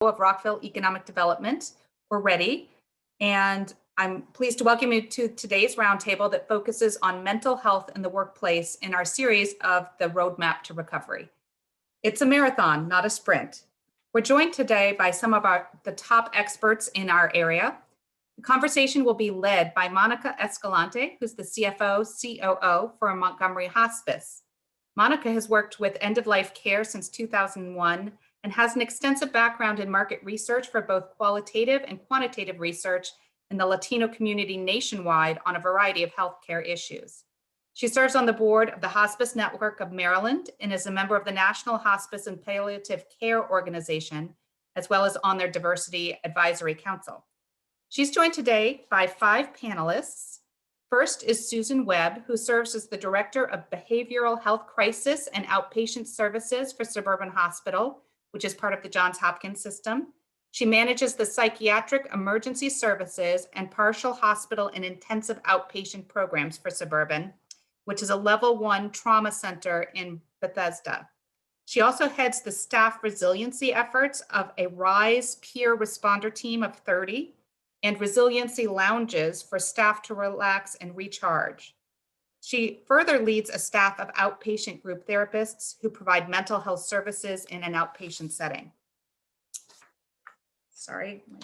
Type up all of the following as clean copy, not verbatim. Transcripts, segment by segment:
of Rockville Economic Development, or REDI, and I'm pleased to welcome you to today's roundtable that focuses on mental health in the workplace in our series of the Roadmap to Recovery. It's a marathon, not a sprint. We're joined today by some of the top experts in our area. The conversation will be led by Monica Escalante, who's the CFO, COO for Montgomery Hospice. Monica has worked with end-of-life care since 2001 and has an extensive background in market research for both qualitative and quantitative research in the Latino community nationwide on a variety of healthcare issues. She serves on the board of the Hospice Network of Maryland and is a member of the National Hospice and Palliative Care Organization, as well as on their Diversity Advisory Council. She's joined today by 5 panelists. First is Susan Webb, who serves as the Director of Behavioral Health Crisis and Outpatient Services for Suburban Hospital, which is part of the Johns Hopkins system. She manages the Psychiatric Emergency Services and Partial Hospital and Intensive Outpatient Programs for Suburban, which is a level 1 trauma center in Bethesda. She also heads the staff resiliency efforts of a RISE peer responder team of 30 and resiliency lounges for staff to relax and recharge. She further leads a staff of outpatient group therapists who provide mental health services in an outpatient setting. Sorry, my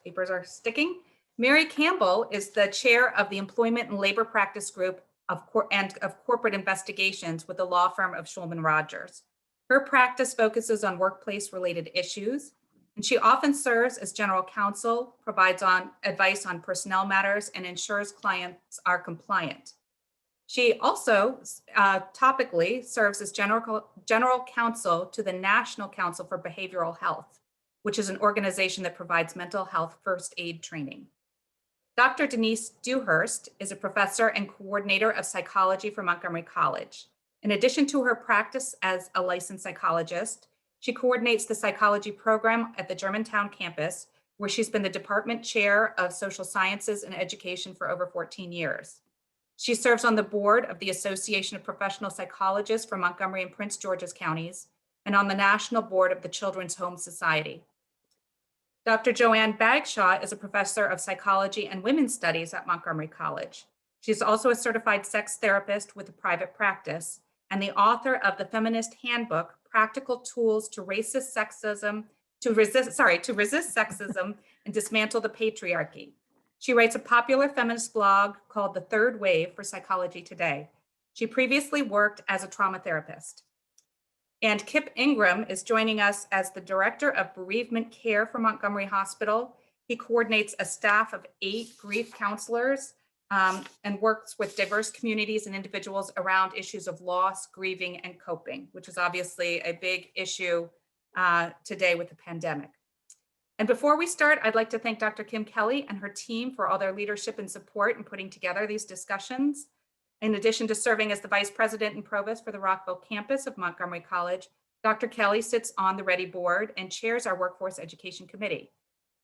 papers are sticking. Mary Campbell is the chair of the Employment and Labor Practice Group of Corporate Investigations with the law firm of Shulman Rogers. Her practice focuses on workplace-related issues, and she often serves as general counsel, provides advice on personnel matters, and ensures clients are compliant. She also topically serves as general counsel to the National Council for Behavioral Health, which is an organization that provides mental health first aid training. Dr. Denise Dewhurst is a professor and coordinator of psychology for Montgomery College. In addition to her practice as a licensed psychologist, she coordinates the psychology program at the Germantown campus, where she's been the department chair of social sciences and education for over 14 years. She serves on the board of the Association of Professional Psychologists for Montgomery and Prince George's counties, and on the national board of the Children's Home Society. Dr. Joanne Bagshaw is a professor of psychology and women's studies at Montgomery College. She's also a certified sex therapist with a private practice and the author of the Feminist Handbook, Practical Tools to resist sexism and dismantle the patriarchy. She writes a popular feminist blog called The Third Wave for Psychology Today. She previously worked as a trauma therapist. And Kip Ingram is joining us as the Director of Bereavement Care for Montgomery Hospital. He coordinates a staff of 8 grief counselors and works with diverse communities and individuals around issues of loss, grieving, and coping, which is obviously a big issue today with the pandemic. And before we start, I'd like to thank Dr. Kim Kelly and her team for all their leadership and support in putting together these discussions. In addition to serving as the Vice President and Provost for the Rockville campus of Montgomery College, Dr. Kelly sits on the REDI board and chairs our Workforce Education Committee.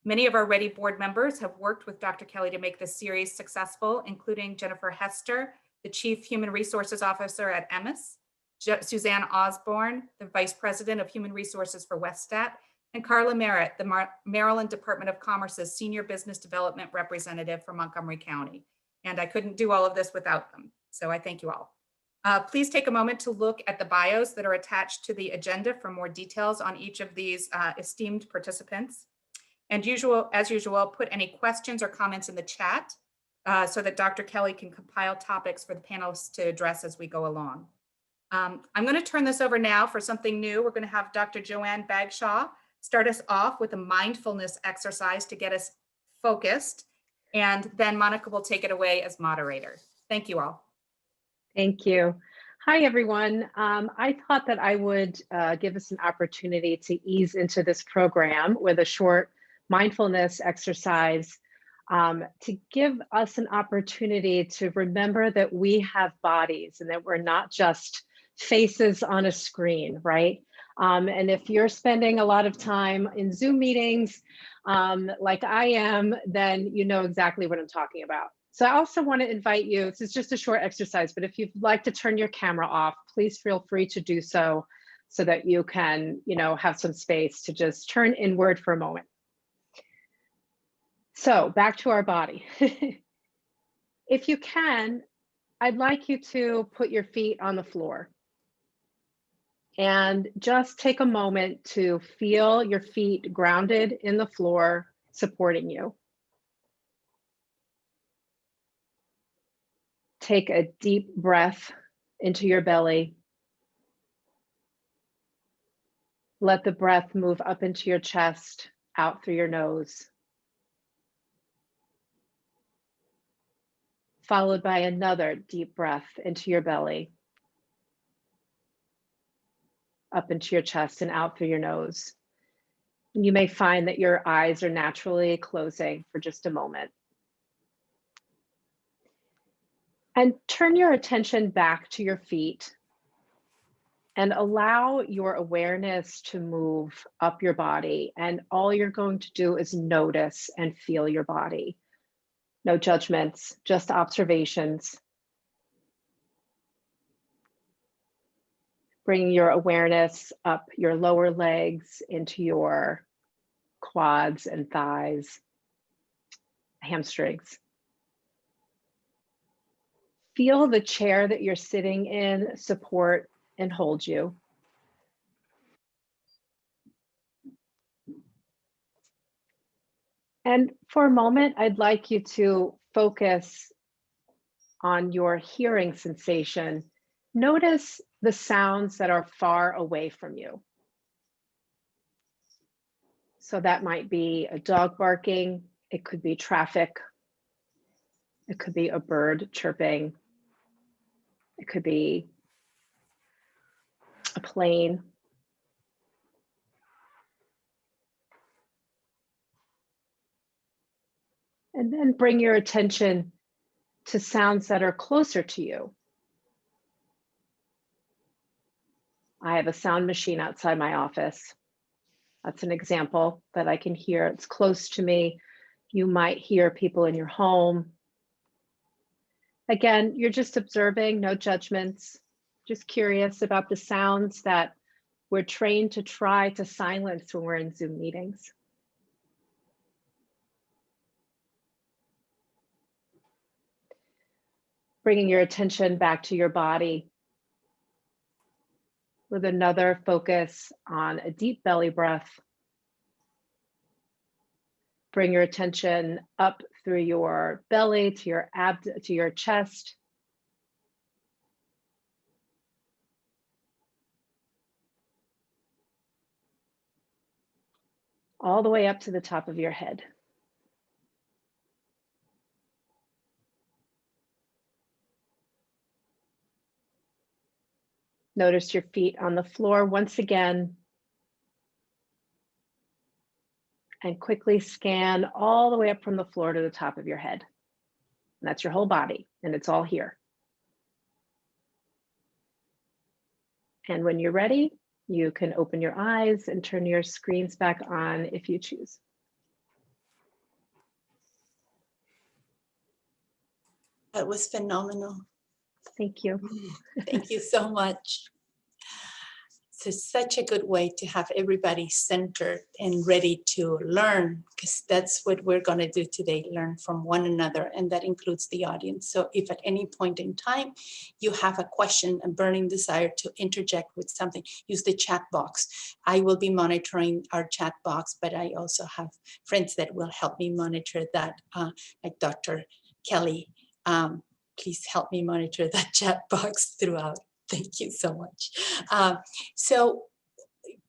Many of our REDI board members have worked with Dr. Kelly to make this series successful, including Jennifer Hester, the Chief Human Resources Officer at EMIS, Suzanne Osborne, the Vice President of Human Resources for Westat, and Carla Merritt, the Maryland Department of Commerce's Senior Business Development Representative for Montgomery County. And I couldn't do all of this without them. So I thank you all. Please take a moment to look at the bios that are attached to the agenda for more details on each of these esteemed participants. And as usual, put any questions or comments in the chat so that Dr. Kelly can compile topics for the panelists to address as we go along. I'm going to turn this over now for something new. We're going to have Dr. Joanne Bagshaw start us off with a mindfulness exercise to get us focused. And then Monica will take it away as moderator. Thank you all. Thank you. Hi, everyone. I thought that I would give us an opportunity to ease into this program with a short mindfulness exercise to give us an opportunity to remember that we have bodies and that we're not just faces on a screen, right? And if you're spending a lot of time in Zoom meetings like I am, then you know exactly what I'm talking about. So I also want to invite you, this is just a short exercise, but if you'd like to turn your camera off, please feel free to do so. so that you can, have some space to just turn inward for a moment. So back to our body. If you can, I'd like you to put your feet on the floor and just take a moment to feel your feet grounded in the floor, supporting you. Take a deep breath into your belly. Let the breath move up into your chest, out through your nose. Followed by another deep breath into your belly, up into your chest and out through your nose. And you may find that your eyes are naturally closing for just a moment. And turn your attention back to your feet and allow your awareness to move up your body. And all you're going to do is notice and feel your body. No judgments, just observations. Bringing your awareness up your lower legs into your quads and thighs, hamstrings. Feel the chair that you're sitting in support and hold you. And for a moment, I'd like you to focus on your hearing sensation. Notice the sounds that are far away from you. So that might be a dog barking, it could be traffic, it could be a bird chirping, it could be a plane. And then bring your attention to sounds that are closer to you. I have a sound machine outside my office. That's an example that I can hear. It's close to me. You might hear people in your home. Again, you're just observing, no judgments, just curious about the sounds that we're trained to try to silence when we're in Zoom meetings. Bringing your attention back to your body with another focus on a deep belly breath. Bring your attention up through your belly to your abdomen, to your chest. All the way up to the top of your head. Notice your feet on the floor once again. And quickly scan all the way up from the floor to the top of your head. And that's your whole body, and it's all here. And when you're ready, you can open your eyes and turn your screens back on if you choose. That was phenomenal. Thank you. Thank you so much. It's such a good way to have everybody centered and ready to learn, because that's what we're going to do today, learn from one another, and that includes the audience. So if at any point in time you have a question, a burning desire to interject with something, use the chat box. I will be monitoring our chat box, but I also have friends that will help me monitor that, like Dr. Kelly. Please help me monitor that chat box throughout. Thank you so much. So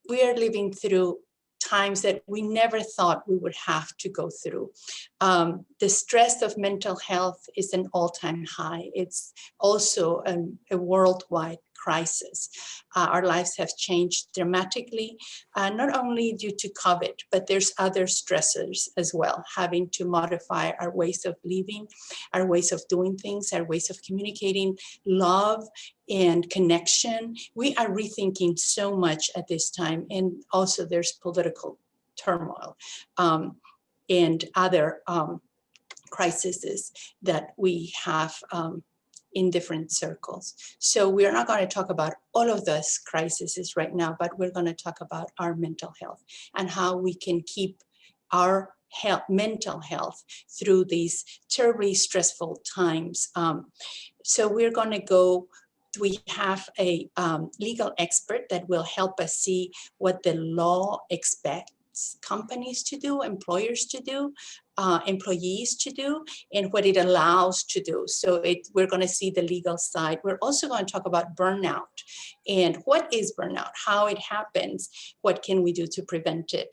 we are living through times that we never thought we would have to go through. The stress of mental health is an all-time high. It's also a worldwide crisis. Our lives have changed dramatically, not only due to COVID, but there's other stressors as well, having to modify our ways of living, our ways of doing things, our ways of communicating, love and connection. We are rethinking so much at this time. And also there's political turmoil and other crises that we have in different circles. So we're not going to talk about all of those crises right now, but we're going to talk about our mental health and how we can keep our mental health through these terribly stressful times. So we're going to go, we have a legal expert that will help us see what the law expects companies to do, employers to do, employees to do, and what it allows to do. So we're going to see the legal side. We're also going to talk about burnout and what is burnout, how it happens, what can we do to prevent it.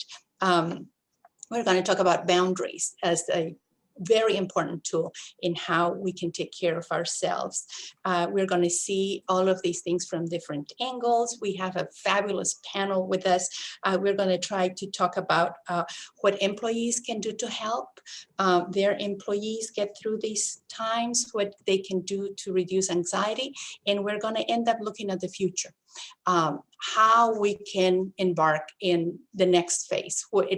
We're going to talk about boundaries as a very important tool in how we can take care of ourselves. We're going to see all of these things from different angles. We have a fabulous panel with us. We're going to try to talk about what employees can do to help their employees get through these times, what they can do to reduce anxiety, and we're going to end up looking at the future. How we can embark in the next phase, what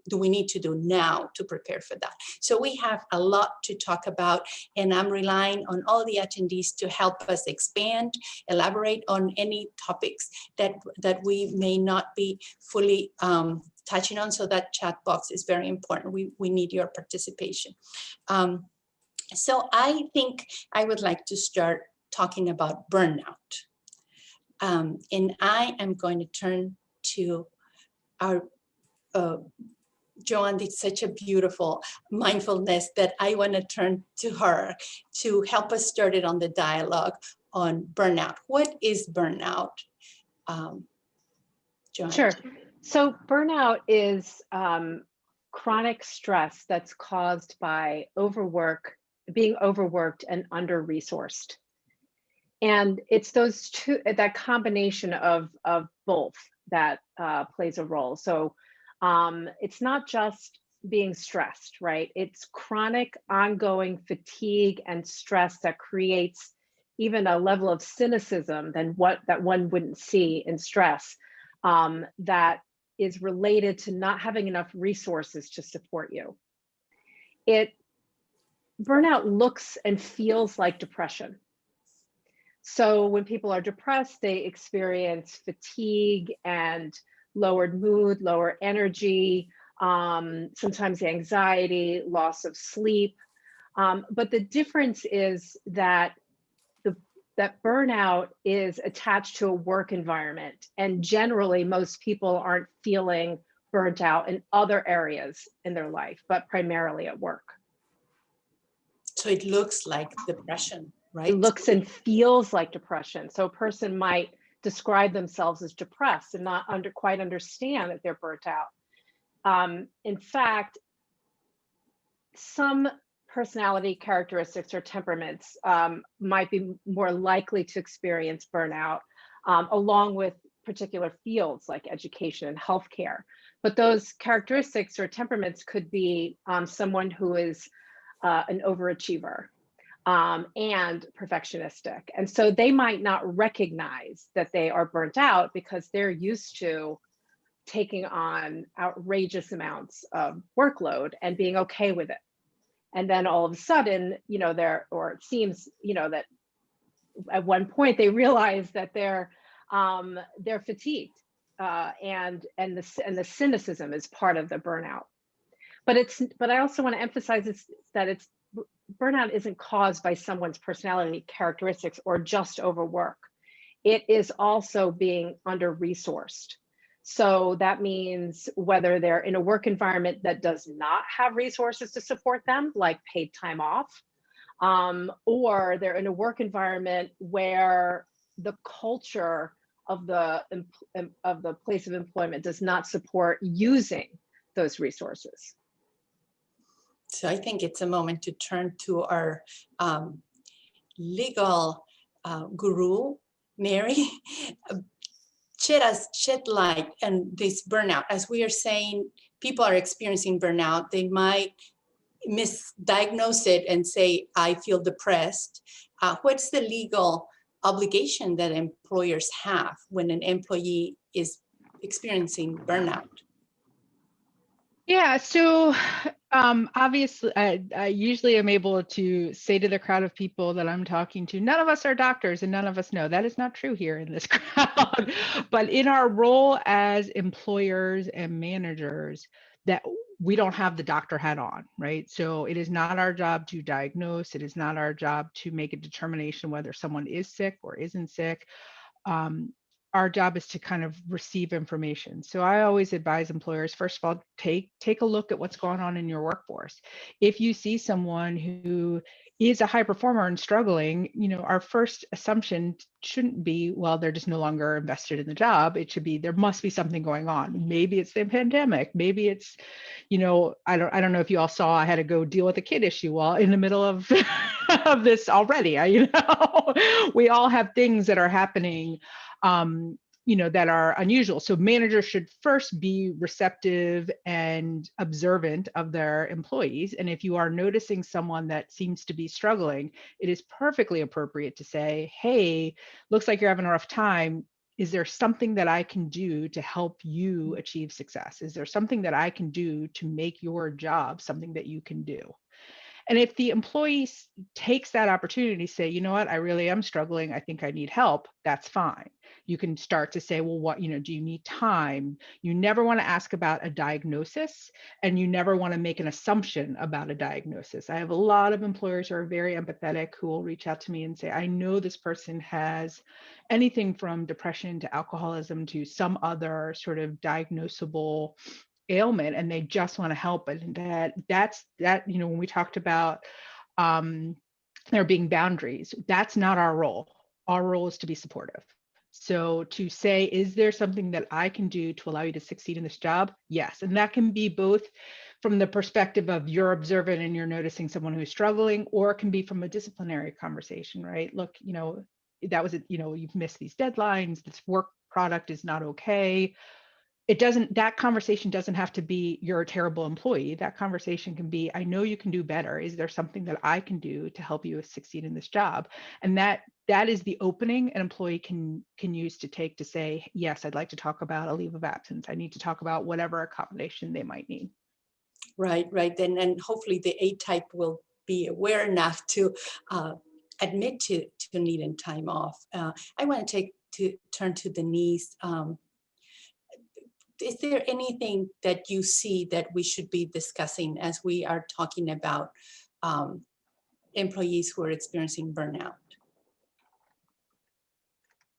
do we need to do now to prepare for that. So we have a lot to talk about, and I'm relying on all the attendees to help us expand, elaborate on any topics that we may not be fully touching on. So that chat box is very important. We need your participation. So I think I would like to start talking about burnout. And I am going to turn to our, Joanne did such a beautiful mindfulness that I want to turn to her to help us start it on the dialogue on burnout. What is burnout? Joanne? Sure. So burnout is chronic stress that's caused by being overworked and under-resourced. And it's those two, that combination of both that plays a role. So it's not just being stressed, right? It's chronic ongoing fatigue and stress that creates even a level of cynicism than that one wouldn't see in stress that is related to not having enough resources to support you. Burnout looks and feels like depression. So when people are depressed, they experience fatigue and lowered mood, lower energy, sometimes anxiety, loss of sleep. But the difference is that that burnout is attached to a work environment. And generally, most people aren't feeling burnt out in other areas in their life, but primarily at work. So it looks like depression, right? It looks and feels like depression. So a person might describe themselves as depressed and not quite understand that they're burnt out. In fact, some personality characteristics or temperaments might be more likely to experience burnout, along with particular fields like education and healthcare. But those characteristics or temperaments could be someone who is an overachiever and perfectionistic. And so they might not recognize that they are burnt out because they're used to taking on outrageous amounts of workload and being okay with it. And then all of a sudden, it seems, that at one point they realize that they're fatigued, and the cynicism is part of the burnout. But I also want to emphasize that burnout isn't caused by someone's personality characteristics or just overwork. It is also being under-resourced. So that means whether they're in a work environment that does not have resources to support them, like paid time off, or they're in a work environment where the culture of the place of employment does not support using those resources. So I think it's a moment to turn to our legal guru, Mary. Shed light on this burnout. As we are saying, people are experiencing burnout. They might misdiagnose it and say, I feel depressed. What's the legal obligation that employers have when an employee is experiencing burnout? Yeah, so Obviously, I usually am able to say to the crowd of people that I'm talking to, none of us are doctors and none of us know. That is not true here in this crowd. But in our role as employers and managers, that we don't have the doctor hat on, right? So it is not our job to diagnose. It is not our job to make a determination whether someone is sick or isn't sick. Um, our job is to kind of receive information. So I always advise employers, first of all, take a look at what's going on in your workforce. If you see someone who is a high performer and struggling, our first assumption shouldn't be, well, they're just no longer invested in the job. It should be, there must be something going on. Maybe it's the pandemic. Maybe it's, I don't know if you all saw, I had to go deal with a kid issue while in the middle of of this already. We all have things that are happening that are unusual. So managers should first be receptive and observant of their employees. And if you are noticing someone that seems to be struggling, it is perfectly appropriate to say, hey, looks like you're having a rough time. Is there something that I can do to help you achieve success? Is there something that I can do to make your job something that you can do? And if the employee takes that opportunity to say, you know what, I really am struggling, I think I need help, that's fine. You can start to say, well, what, do you need time? You never want to ask about a diagnosis, and you never want to make an assumption about a diagnosis. I have a lot of employers who are very empathetic who will reach out to me and say, I know this person has anything from depression to alcoholism to some other sort of diagnosable ailment, and they just want to help. And that's when we talked about there being boundaries, that's not our role. Our role is to be supportive. So to say, is there something that I can do to allow you to succeed in this job? Yes. And that can be both from the perspective of you're observant and you're noticing someone who's struggling, or it can be from a disciplinary conversation, right? Look, that was it, you've missed these deadlines, this work product is not okay. That conversation doesn't have to be, you're a terrible employee. That conversation can be, I know you can do better. Is there something that I can do to help you succeed in this job? And that is the opening an employee can use to take to say, yes, I'd like to talk about a leave of absence. I need to talk about whatever accommodation they might need. Right. And hopefully the A-type will be aware enough to admit to needing time off. I want to turn to Denise. Is there anything that you see that we should be discussing as we are talking about employees who are experiencing burnout?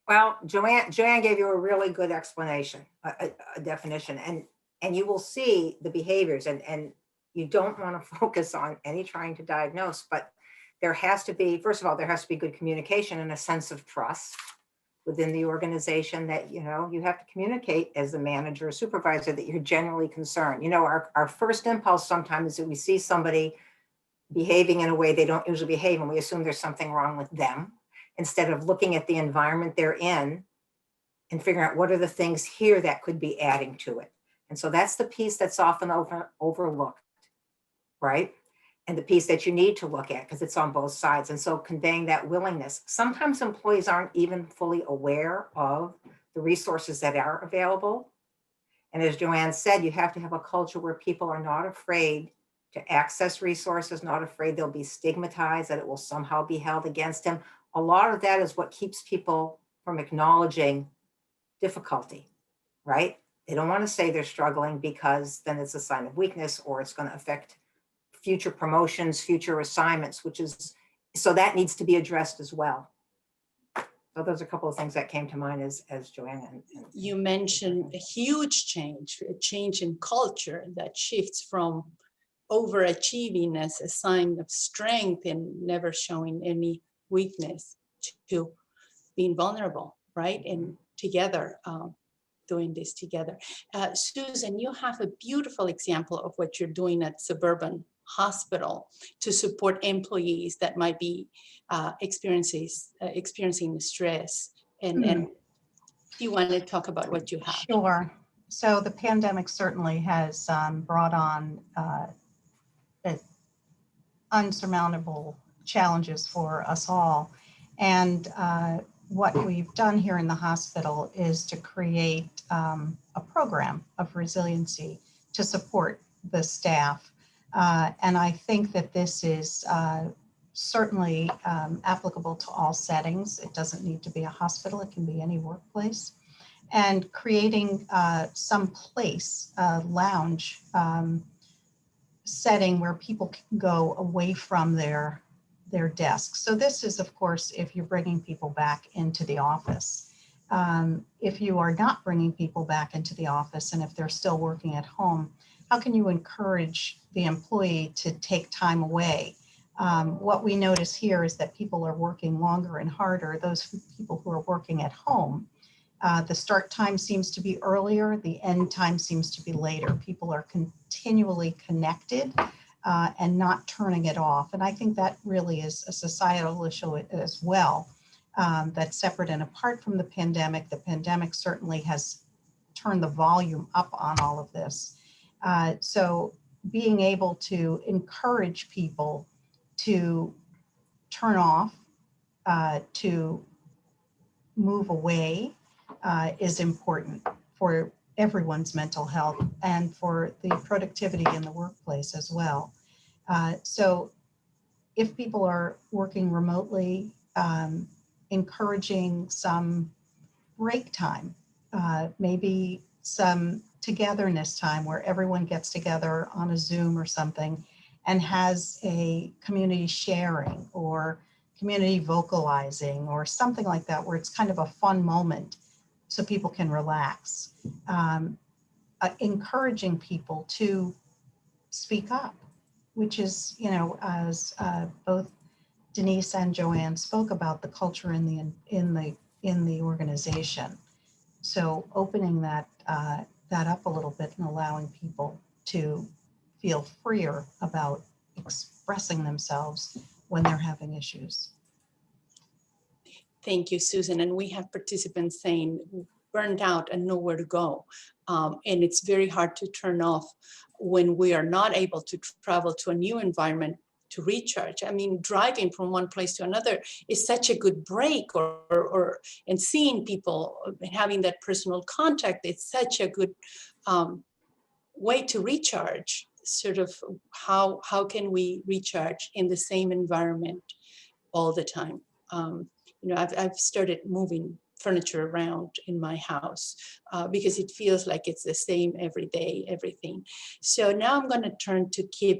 Well, Joanne gave you a really good explanation, a definition, and you will see the behaviors, and you don't want to focus on any trying to diagnose, but there has to be, first of all, there has to be good communication and a sense of trust within the organization that, you have to communicate as the manager or supervisor that you're genuinely concerned. Our first impulse sometimes is that we see somebody behaving in a way they don't usually behave, and we assume there's something wrong with them, instead of looking at the environment they're in and figuring out what are the things here that could be adding to it. And so that's the piece that's often overlooked, right? And the piece that you need to look at because it's on both sides. And so conveying that willingness, sometimes employees aren't even fully aware of the resources that are available. And as Joanne said, you have to have a culture where people are not afraid to access resources, not afraid they'll be stigmatized, that it will somehow be held against them. A lot of that is what keeps people from acknowledging difficulty, right? They don't want to say they're struggling because then it's a sign of weakness or it's going to affect future promotions, future assignments, so that needs to be addressed as well. So those are a couple of things that came to mind as Joanne. You mentioned a huge change, a change in culture that shifts from overachieving as a sign of strength and never showing any weakness to being vulnerable, right? And together, doing this together. Susan, you have a beautiful example of what you're doing at Suburban Hospital to support employees that might be experiencing stress. And do you want to talk about what you have? Sure. So the pandemic certainly has brought on unsurmountable challenges for us all. And what we've done here in the hospital is to create a program of resiliency to support the staff And I think that this is certainly applicable to all settings. It doesn't need to be a hospital. It can be any workplace. And creating some place, a lounge setting where people can go away from their desks. So this is, of course, if you're bringing people back into the office. If you are not bringing people back into the office and if they're still working at home, how can you encourage the employee to take time away? What we notice here is that people are working longer and harder. Those people who are working at home, the start time seems to be earlier, the end time seems to be later. People are continually connected and not turning it off. And I think that really is a societal issue as well, that's separate and apart from the pandemic. The pandemic certainly has turned the volume up on all of this. So being able to encourage people to turn off, to move away, is important for everyone's mental health and for the productivity in the workplace as well. So if people are working remotely, encouraging some break time, maybe some togetherness time where everyone gets together on a Zoom or something and has a community sharing or community vocalizing or something like that, where it's kind of a fun moment so people can relax. Encouraging people to speak up, which is, you know, as both Denise and Joanne spoke about, the culture in the organization. So opening that up a little bit and allowing people to feel freer about expressing themselves when they're having issues. Thank you, Susan. And we have participants saying burned out and nowhere to go. And it's very hard to turn off when we are not able to travel to a new environment to recharge. I mean, driving from one place to another is such a good break, and seeing people and having that personal contact, it's such a good way to recharge. Sort of how can we recharge in the same environment all the time? You know, I've started moving furniture around in my house because it feels like it's the same every day, everything. So now I'm going to turn to Kip.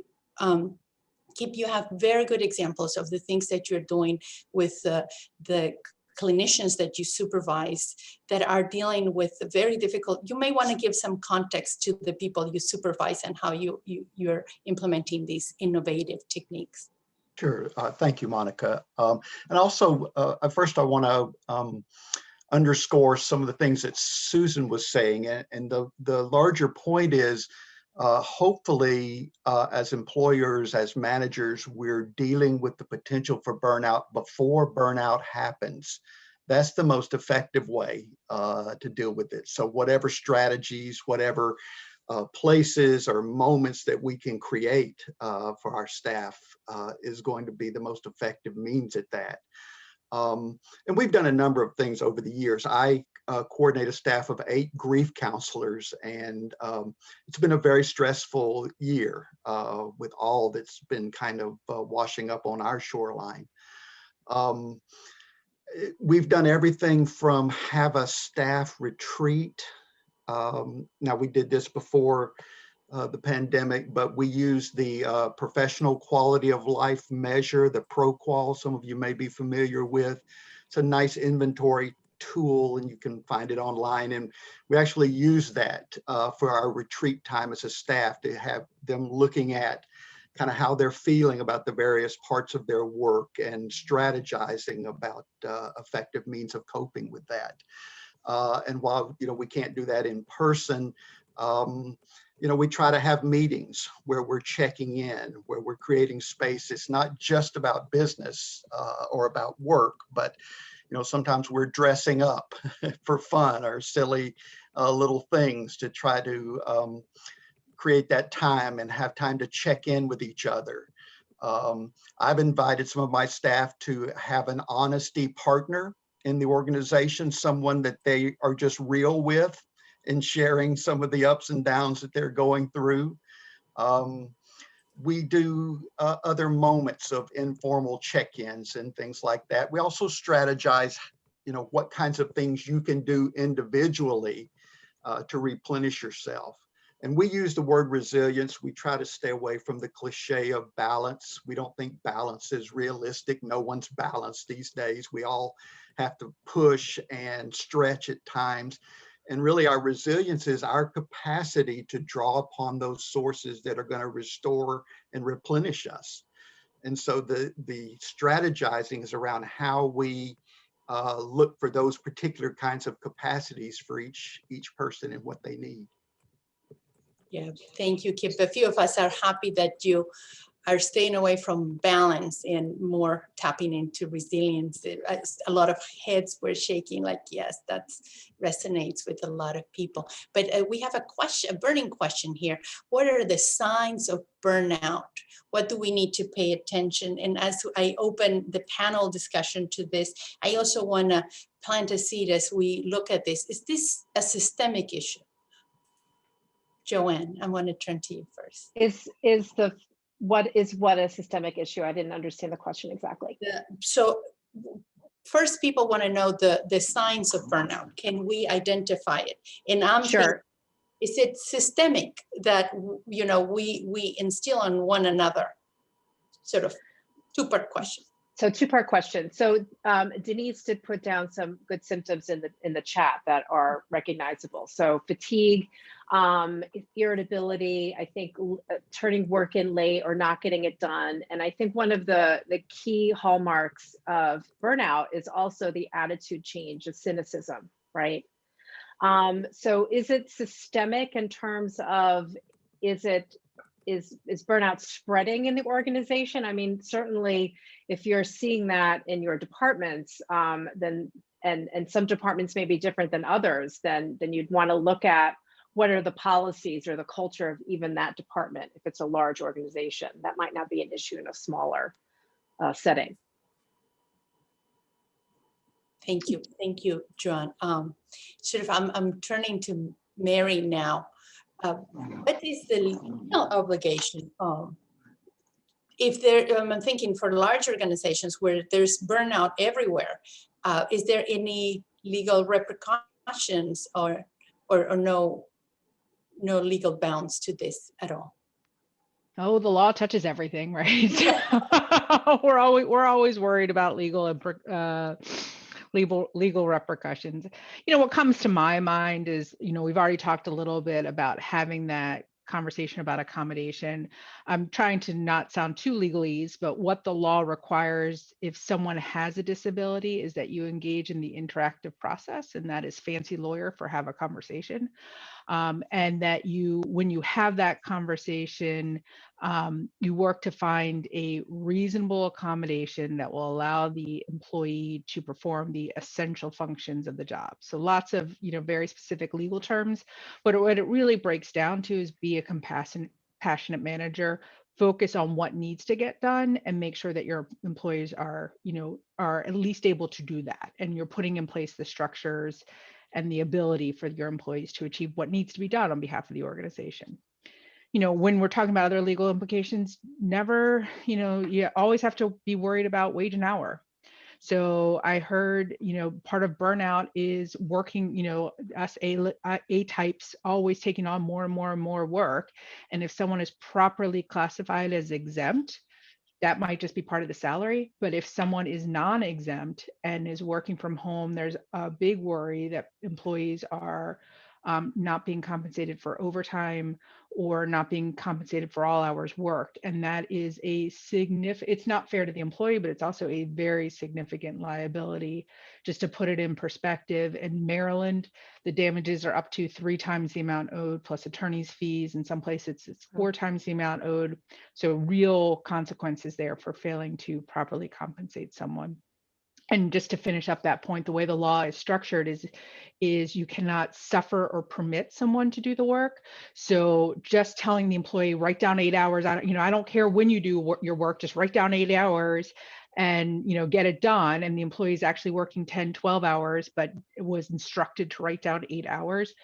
Kip, you have very good examples of the things that you're doing with the clinicians that you supervise that are dealing with very difficult. You may want to give some context to the people you supervise and how you're implementing these innovative techniques. Sure. Thank you, Monica. And also, first I want to underscore some of the things that Susan was saying. And the larger point is, hopefully, as employers, as managers, we're dealing with the potential for burnout before burnout happens. That's the most effective way to deal with it. So whatever strategies, whatever places or moments that we can create for our staff is going to be the most effective means at that. And we've done a number of things over the years. I coordinate a staff of 8 grief counselors, and it's been a very stressful year with all that's been kind of washing up on our shoreline. We've done everything from have a staff retreat. Now, we did this before the pandemic, but we use the professional quality of life measure, the ProQual, some of you may be familiar with. It's a nice inventory tool and you can find it online. And we actually use that for our retreat time as a staff to have them looking at kind of how they're feeling about the various parts of their work and strategizing about effective means of coping with that. And while, you know, we can't do that in person, you know, we try to have meetings where we're checking in, where we're creating space. It's not just about business or about work, but, you know, sometimes we're dressing up for fun or silly little things to try to create that time and have time to check in with each other. I've invited some of my staff to have an honesty partner in the organization, someone that they are just real with and sharing some of the ups and downs that they're going through. We do other moments of informal check-ins and things like that. We also strategize, what kinds of things you can do individually to replenish yourself. And we use the word resilience. We try to stay away from the cliche of balance. We don't think balance is realistic. No one's balanced these days. We all have to push and stretch at times. And really our resilience is our capacity to draw upon those sources that are going to restore and replenish us. And so the strategizing is around how we look for those particular kinds of capacities for each person and what they need. Yeah, thank you, Kip. A few of us are happy that you are staying away from balance and more tapping into resilience. A lot of heads were shaking like, yes, that resonates with a lot of people. But we have a burning question here. What are the signs of burnout? What do we need to pay attention? And as I open the panel discussion to this, I also want to plant a seed as we look at this. Is this a systemic issue? Joanne, I want to turn to you first. What is a systemic issue? I didn't understand the question exactly. So first, people want to know the signs of burnout. Can we identify it? And I'm Sure. thinking, is it systemic that we instill on one another? Sort of two-part question. So two-part question. So Denise did put down some good symptoms in the chat that are recognizable. So fatigue, irritability, I think turning work in late or not getting it done. And I think one of the key hallmarks of burnout is also the attitude change of cynicism, right? So is it systemic in terms of, is burnout spreading in the organization? I mean, certainly if you're seeing that in your departments, then and some departments may be different than others, then you'd want to look at what are the policies or the culture of even that department. If it's a large organization, that might not be an issue in a smaller setting. Thank you, Joan. I'm turning to Mary now. What is the legal obligation? If I'm thinking for large organizations where there's burnout everywhere, is there any legal repercussions or no legal bounds to this at all? Oh, the law touches everything, right? we're always worried about legal and legal repercussions. What comes to my mind is, we've already talked a little bit about having that conversation about accommodation. I'm trying to not sound too legalese, but what the law requires if someone has a disability is that you engage in the interactive process, and that is fancy lawyer for have a conversation. And that when you have that conversation, you work to find a reasonable accommodation that will allow the employee to perform the essential functions of the job. So lots of, very specific legal terms, but what it really breaks down to is be a compassionate manager, focus on what needs to get done, and make sure that your employees are at least able to do that. And you're putting in place the structures and the ability for your employees to achieve what needs to be done on behalf of the organization. When we're talking about other legal implications, you always have to be worried about wage and hour. So I heard, part of burnout is working, us A types always taking on more and more and more work. And if someone is properly classified as exempt, that might just be part of the salary. But if someone is non-exempt and is working from home, there's a big worry that employees are not being compensated for overtime or not being compensated for all hours worked. And that is it's not fair to the employee, but it's also a very significant liability. Just to put it in perspective, in Maryland, the damages are up to 3 times the amount owed plus attorney's fees. In some places, it's 4 times the amount owed. So real consequences there for failing to properly compensate someone. And just to finish up that point, the way the law is structured is you cannot suffer or permit someone to do the work. So just telling the employee, write down 8 hours, I don't care when you do your work, just write down 8 hours and, get it done. And the employee is actually working 10, 12 hours, but was instructed to write down 8 hours.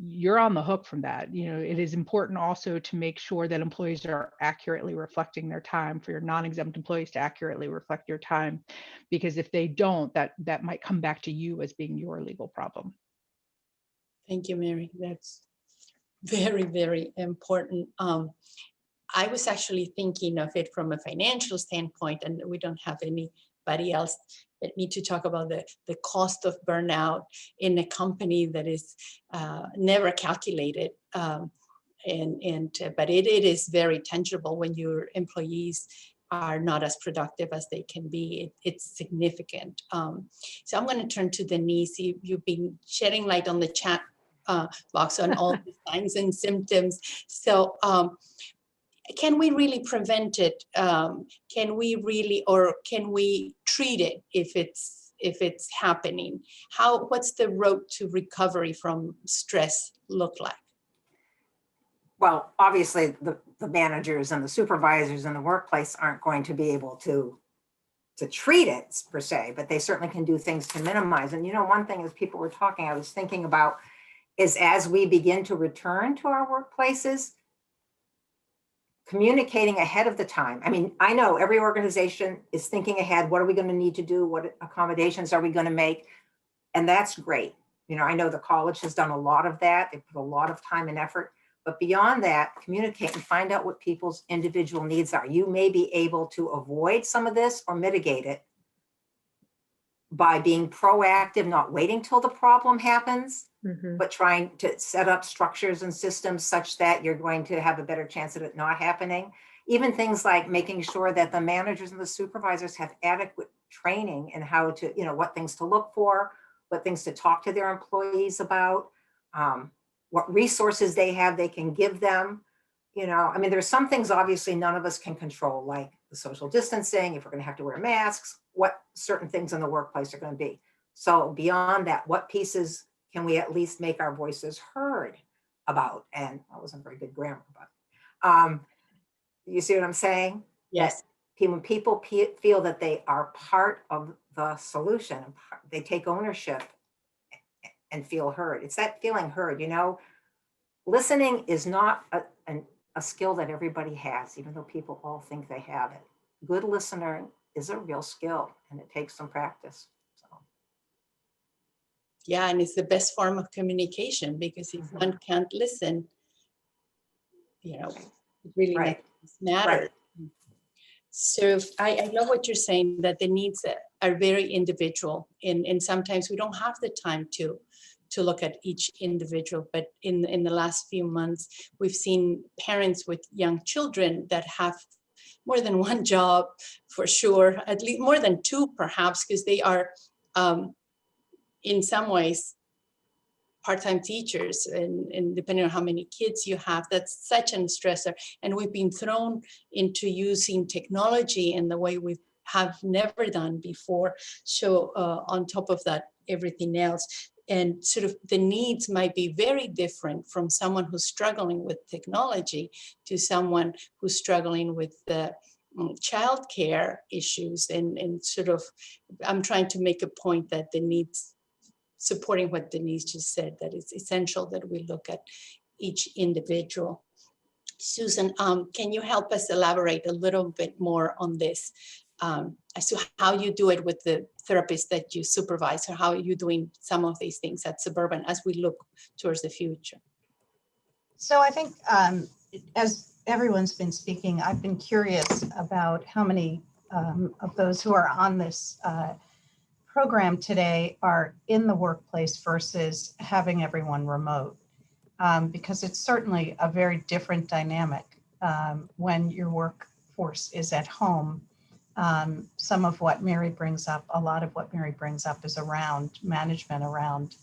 you're on the hook from that. You know, it is important also to make sure that employees are accurately reflecting their time, for your non-exempt employees to accurately reflect your time, because if they don't, that might come back to you as being your legal problem. Thank you, Mary. That's very, very important. I was actually thinking of it from a financial standpoint, and we don't have anybody else but me to talk about the cost of burnout in a company that is never calculated. But it is very tangible when your employees are not as productive as they can be. It's significant. So I'm going to turn to Denise. You've been shedding light on the chat box on all the signs and symptoms. So can we really prevent it? Can we treat it if it's happening? What's the road to recovery from stress look like? Well, obviously the managers and the supervisors in the workplace aren't going to be able to treat it per se, but they certainly can do things to minimize. And one thing as people were talking, I was thinking about is as we begin to return to our workplaces, communicating ahead of the time. I mean, I know every organization is thinking ahead. What are we going to need to do? What accommodations are we going to make? And that's great. I know the college has done a lot of that. They put a lot of time and effort. But beyond that, communicate and find out what people's individual needs are. You may be able to avoid some of this or mitigate it by being proactive, not waiting till the problem happens, but trying to set up structures and systems such that you're going to have a better chance of it not happening. Even things like making sure that the managers and the supervisors have adequate training in how to, what things to look for, what things to talk to their employees about, what resources they have, they can give them. There's some things obviously none of us can control, like the social distancing, if we're going to have to wear masks, what certain things in the workplace are going to be. So beyond that, what pieces can we at least make our voices heard about? And that wasn't very good grammar, but you see what I'm saying? Yes. That when people feel that they are part of the solution, they take ownership and feel heard. It's that feeling heard, listening is not a skill that everybody has, even though people all think they have it. Good listener is a real skill, and it takes some practice. So. Yeah, and it's the best form of communication, because if one can't listen, it really matters. Right. So I love what you're saying, that the needs are very individual, and sometimes we don't have the time to look at each individual. But in the last few months, we've seen parents with young children that have more than one job, for sure, at least more than two, perhaps, because they are in some ways part-time teachers, and depending on how many kids you have, that's such a stressor. And we've been thrown into using technology in the way we have never done before. So on top of that, everything else. And sort of the needs might be very different from someone who's struggling with technology to someone who's struggling with the childcare issues. And sort of, I'm trying to make a point that the needs, supporting what Denise just said, that it's essential that we look at each individual. Susan, can you help us elaborate a little bit more on this, as to how you do it with the therapists that you supervise, or how are you doing some of these things at Suburban as we look towards the future? So I think as everyone's been speaking, I've been curious about how many of those who are on this program today are in the workplace versus having everyone remote, because it's certainly a very different dynamic when your workforce is at home. Some of what Mary brings up, a lot of what Mary brings up is around management, around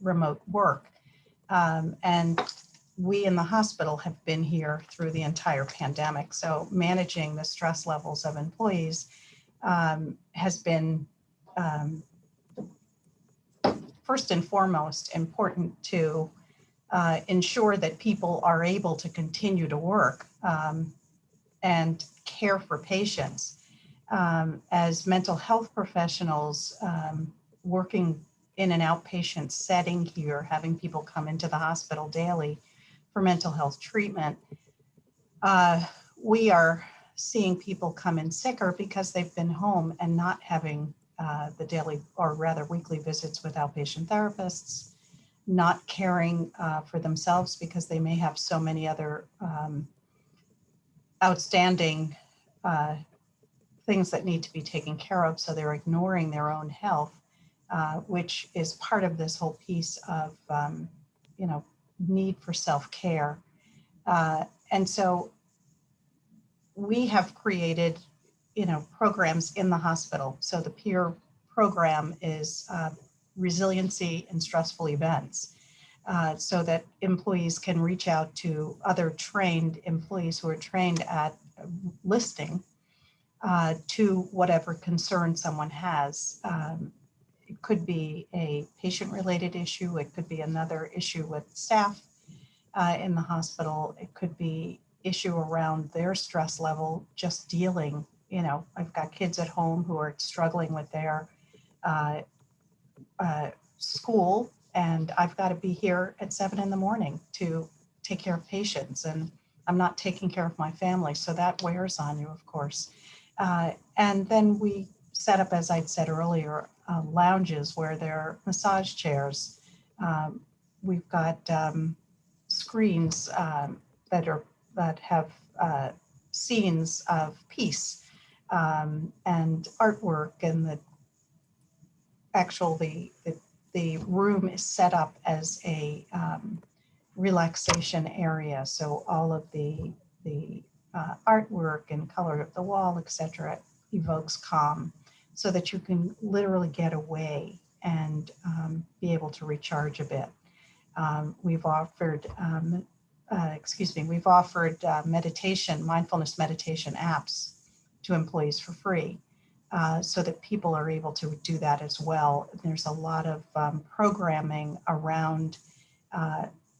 remote work. And we in the hospital have been here through the entire pandemic. So managing the stress levels of employees has been first and foremost important to ensure that people are able to continue to work and care for patients. As mental health professionals working in an outpatient setting here, having people come into the hospital daily for mental health treatment, we are seeing people come in sicker because they've been home and not having the daily, or rather weekly, visits with outpatient therapists, not caring for themselves because they may have so many other outstanding things that need to be taken care of. So they're ignoring their own health, which is part of this whole piece of, need for self-care. And so we have created, programs in the hospital. So the peer program is resiliency in stressful events, so that employees can reach out to other trained employees who are trained at listening to whatever concern someone has. It could be a patient-related issue. It could be another issue with staff in the hospital. It could be issue around their stress level, just dealing, I've got kids at home who are struggling with their school, and I've got to be here at 7 a.m. to take care of patients, and I'm not taking care of my family. So that wears on you, of course. And then we set up, as I'd said earlier, lounges where there are massage chairs. We've got screens that have scenes of peace and artwork, and the room is set up as a relaxation area. So all of the artwork and color of the wall, etc., evokes calm, so that you can literally get away and be able to recharge a bit. We've offered mindfulness meditation apps to employees for free, so that people are able to do that as well. There's a lot of programming around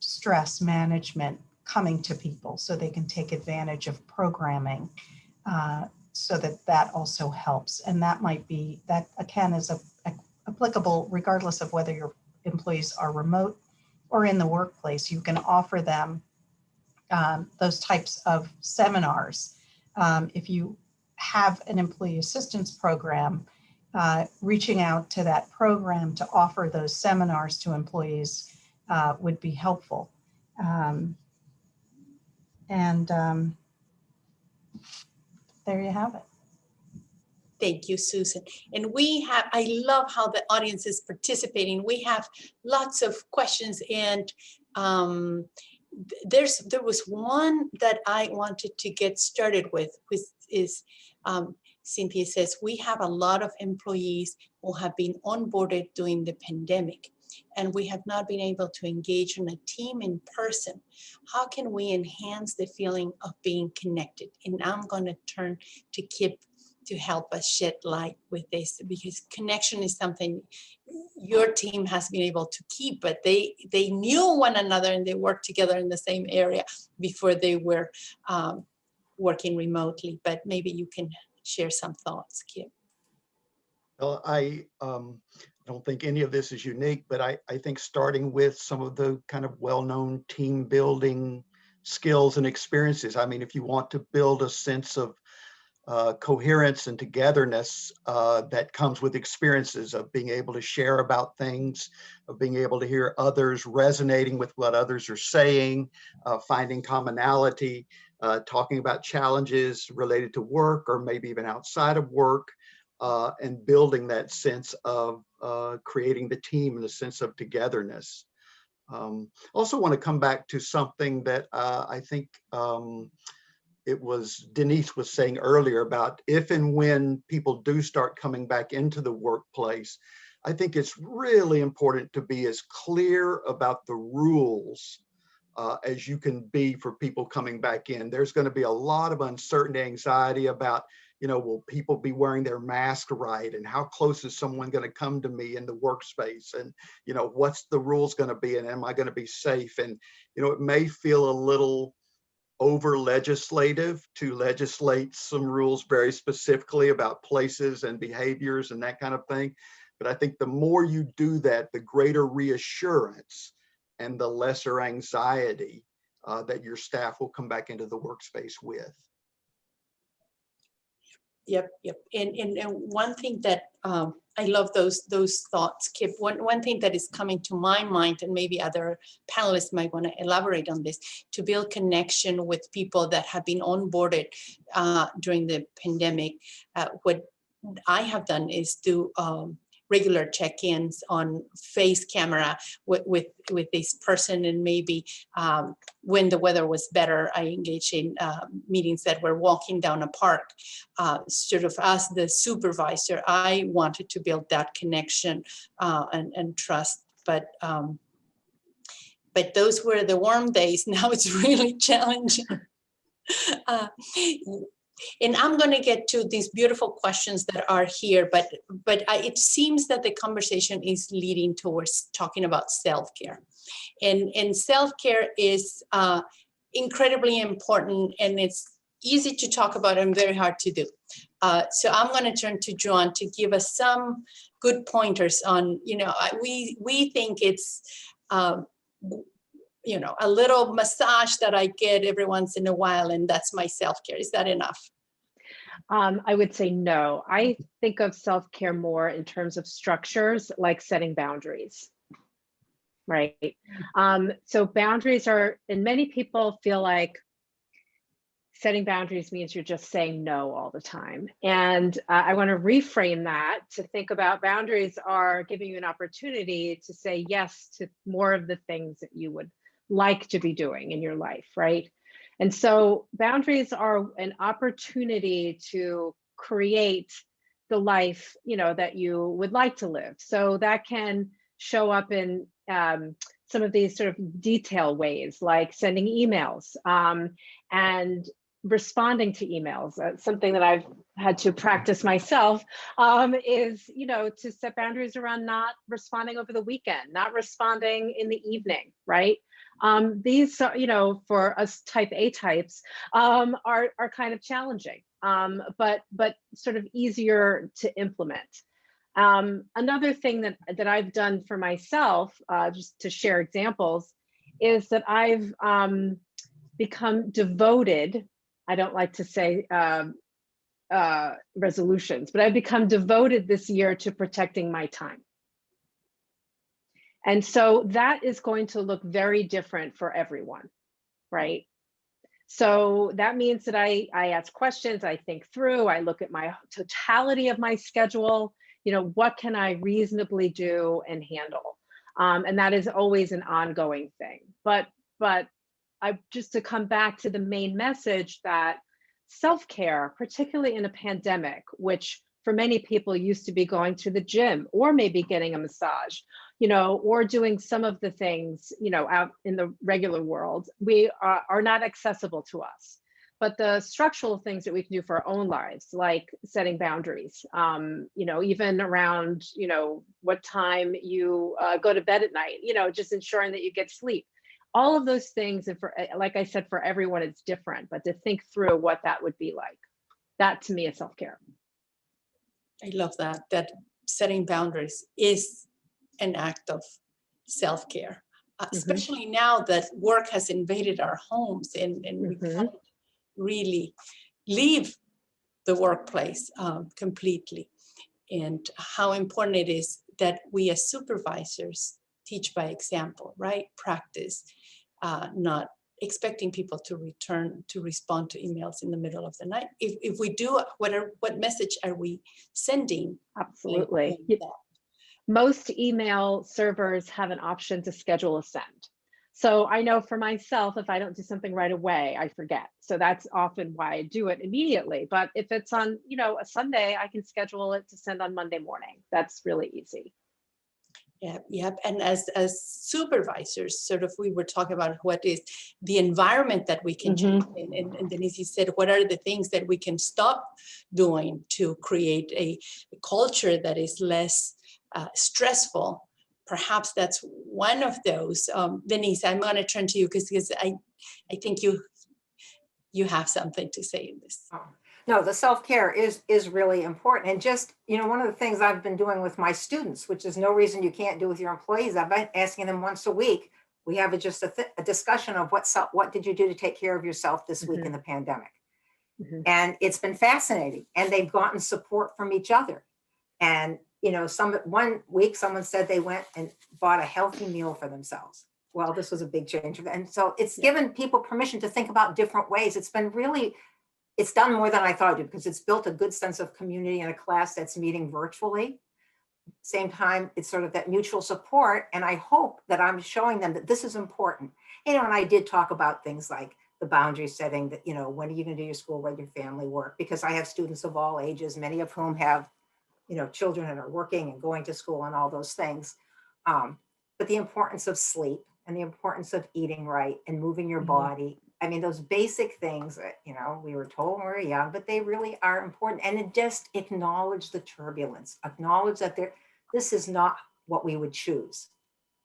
stress management coming to people, so they can take advantage of programming, so that also helps. And that again is applicable regardless of whether your employees are remote or in the workplace. You can offer them those types of seminars. If you have an employee assistance program, reaching out to that program to offer those seminars to employees would be helpful. There you have it. Thank you, Susan. And I love how the audience is participating. We have lots of questions, and there was one that I wanted to get started with, which is, Cynthia says, we have a lot of employees who have been onboarded during the pandemic, and we have not been able to engage in a team in person. How can we enhance the feeling of being connected? And I'm going to turn to Kip to help us shed light with this, because connection is something your team has been able to keep, but they knew one another and they worked together in the same area before they were working remotely. But maybe you can share some thoughts, Kip. Well, I don't think any of this is unique, but I think starting with some of the kind of well-known team building skills and experiences. I mean, if you want to build a sense of coherence and togetherness that comes with experiences of being able to share about things, of being able to hear others resonating with what others are saying, finding commonality, talking about challenges related to work or maybe even outside of work, and building that sense of creating the team and the sense of togetherness. Also want to come back to something that I think it was Denise was saying earlier about if and when people do start coming back into the workplace. I think it's really important to be as clear about the rules as you can be for people coming back in. There's going to be a lot of uncertainty, anxiety about, will people be wearing their mask right? And how close is someone going to come to me in the workspace? And, what's the rules going to be? And am I going to be safe? And, it may feel a little over legislative to legislate some rules very specifically about places and behaviors and that kind of thing. But I think the more you do that, the greater reassurance and the lesser anxiety that your staff will come back into the workspace with. Yep. And one thing that I love those thoughts, Kip. One thing that is coming to my mind, and maybe other panelists might want to elaborate on this, to build connection with people that have been onboarded during the pandemic. What I have done is do regular check-ins on face camera with this person, and maybe when the weather was better, I engaged in meetings that were walking down a park. Sort of as the supervisor, I wanted to build that connection and trust, but those were the warm days. Now it's really challenging. And I'm going to get to these beautiful questions that are here, but it seems that the conversation is leading towards talking about self-care, and self-care is incredibly important, and it's easy to talk about and very hard to do. So I'm going to turn to Joan to give us some good pointers on, we think it's a little massage that I get every once in a while, and that's my self-care. Is that enough? I would say no. I think of self-care more in terms of structures, like setting boundaries, right? So boundaries are, and many people feel like setting boundaries means you're just saying no all the time. And I want to reframe that to think about boundaries are giving you an opportunity to say yes to more of the things that you would like to be doing in your life, right? And so boundaries are an opportunity to create the life, that you would like to live. So that can show up in some of these sort of detail ways, like sending emails and responding to emails. Something that I've had to practice myself is, to set boundaries around not responding over the weekend, not responding in the evening, right? These, for us type A types are kind of challenging, but sort of easier to implement. Another thing that I've done for myself, just to share examples, is that I've become devoted. I don't like to say resolutions, but I've become devoted this year to protecting my time. And so that is going to look very different for everyone, right? So that means that I ask questions, I think through, I look at my totality of my schedule, what can I reasonably do and handle? And that is always an ongoing thing. But just to come back to the main message that self-care, particularly in a pandemic, which for many people used to be going to the gym or maybe getting a massage, or doing some of the things, out in the regular world, we are not accessible to us. But the structural things that we can do for our own lives, like setting boundaries, even around, what time you go to bed at night, just ensuring that you get sleep. All of those things, and for, like I said, for everyone, it's different, but to think through what that would be like, that to me is self-care. I love that setting boundaries is an act of self-care, especially now that work has invaded our homes and we can't really leave the workplace completely. And how important it is that we as supervisors teach by example, right? Practice, not expecting people to respond to emails in the middle of the night. If we do, what message are we sending? Absolutely. Most email servers have an option to schedule a send. So I know for myself, if I don't do something right away, I forget. So that's often why I do it immediately. But if it's on, a Sunday, I can schedule it to send on Monday morning. That's really easy. Yep. And as supervisors, sort of, we were talking about what is the environment that we can change. And Denise said, what are the things that we can stop doing to create a culture that is less stressful? Perhaps that's one of those. Denise, I'm going to turn to you because I think you have something to say in this. Oh, no, the self-care is really important. And just, one of the things I've been doing with my students, which is no reason you can't do with your employees, I've been asking them once a week. We have a discussion of what did you do to take care of yourself this week in the pandemic? And it's been fascinating. And they've gotten support from each other. And, one week someone said they went and bought a healthy meal for themselves. Well, this was a big change. And so it's given people permission to think about different ways. It's done more than I thought it would, because it's built a good sense of community in a class that's meeting virtually. Same time, it's sort of that mutual support. And I hope that I'm showing them that this is important. And I did talk about things like the boundary setting that, when are you going to do your schoolwork, your family work? Because I have students of all ages, many of whom have, children that are working and going to school and all those things. But the importance of sleep and the importance of eating right and moving your body. I mean, those basic things that, we were told when we were young, but they really are important. And it just acknowledge the turbulence, acknowledge that this is not what we would choose.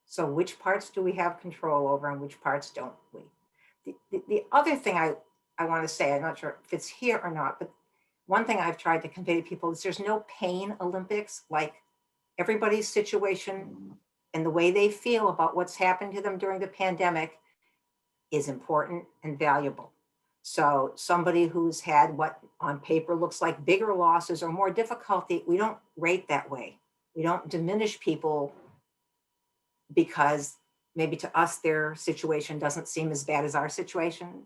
So which parts do we have control over and which parts don't we? The other thing I want to say, I'm not sure if it's here or not, but one thing I've tried to convey to people is there's no pain Olympics. Like, everybody's situation and the way they feel about what's happened to them during the pandemic is important and valuable. So somebody who's had what on paper looks like bigger losses or more difficulty, we don't rate that way. We don't diminish people because maybe to us their situation doesn't seem as bad as our situation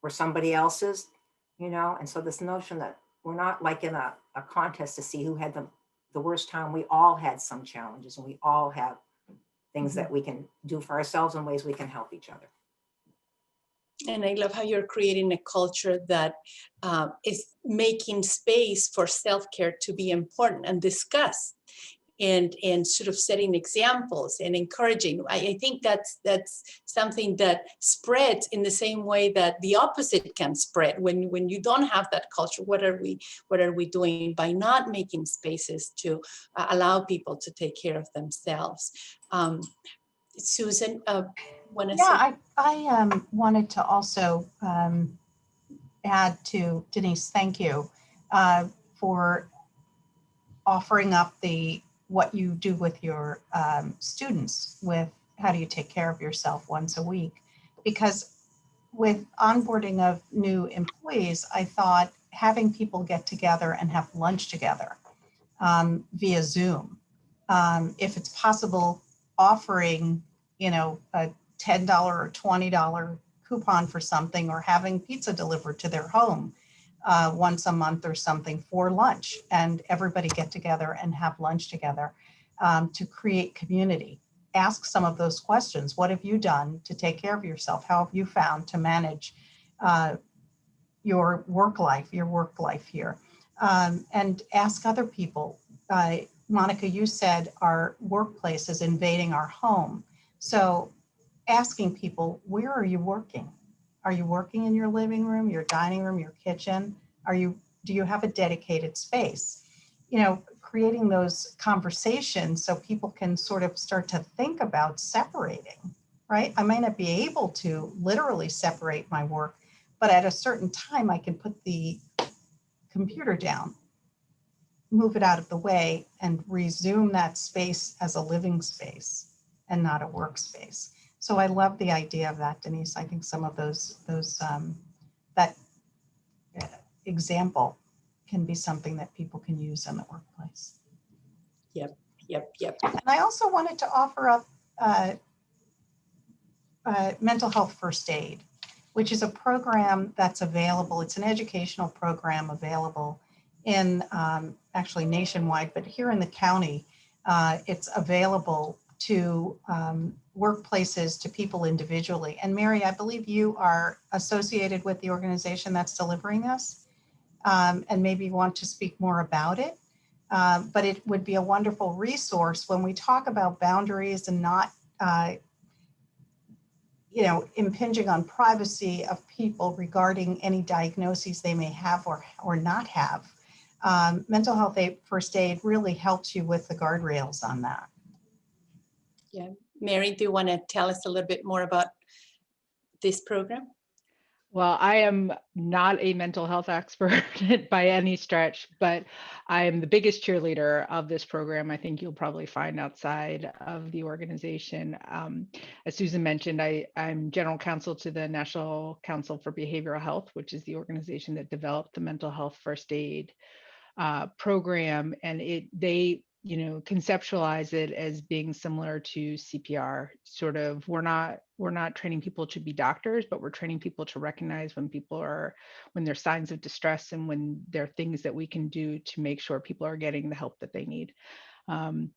or somebody else's, and so this notion that we're not like in a contest to see who had the worst time. We all had some challenges, and we all have things that we can do for ourselves and ways we can help each other. And I love how you're creating a culture that is making space for self-care to be important and discussed, and sort of setting examples and encouraging. I think that's something that spreads in the same way that the opposite can spread. When you don't have that culture, what are we doing by not making spaces to allow people to take care of themselves? Susan, want to say? Yeah, I wanted to also add to Denise, thank you for offering up what you do with your students with how do you take care of yourself once a week. Because with onboarding of new employees, I thought having people get together and have lunch together via Zoom, if it's possible, offering, a $10 or $20 coupon for something, or having pizza delivered to their home once a month or something for lunch, and everybody get together and have lunch together to create community. Ask some of those questions. What have you done to take care of yourself? How have you found to manage your work life here? And ask other people. Monica, you said our workplace is invading our home. So asking people, where are you working? Are you working in your living room, your dining room, your kitchen? Do you have a dedicated space? Creating those conversations so people can sort of start to think about separating, right? I might not be able to literally separate my work, but at a certain time I can put the computer down, move it out of the way, and resume that space as a living space and not a workspace. So I love the idea of that, Denise. I think some of that example can be something that people can use in the workplace. Yep. And I also wanted to offer up mental health first aid, which is a program that's available. It's an educational program available in actually nationwide, but here in the county, it's available to workplaces, to people individually. And Mary, I believe you are associated with the organization that's delivering this, and maybe you want to speak more about it. But it would be a wonderful resource when we talk about boundaries and not, impinging on privacy of people regarding any diagnoses they may have or not have. Mental health first aid really helps you with the guardrails on that. Yeah. Mary, do you want to tell us a little bit more about this program? Well, I am not a mental health expert by any stretch, but I am the biggest cheerleader of this program. I think you'll probably find outside of the organization. As Susan mentioned, I'm general counsel to the National Council for Behavioral Health, which is the organization that developed the mental health first aid program, and they conceptualize it as being similar to CPR. Sort of, we're not training people to be doctors, but we're training people to recognize when there's signs of distress and when there are things that we can do to make sure people are getting the help that they need. When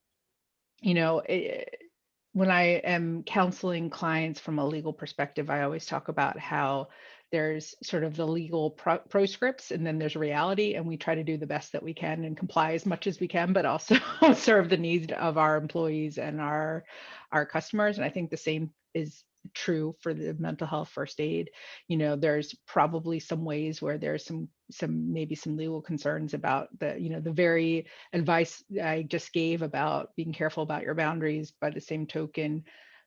I am counseling clients from a legal perspective, I always talk about how there's sort of the legal proscripts and then there's reality, and we try to do the best that we can and comply as much as we can, but also serve the needs of our employees and our customers. And I think the same is true for the mental health first aid. There's probably some ways where there's maybe some legal concerns about the very advice I just gave about being careful about your boundaries. By the same token,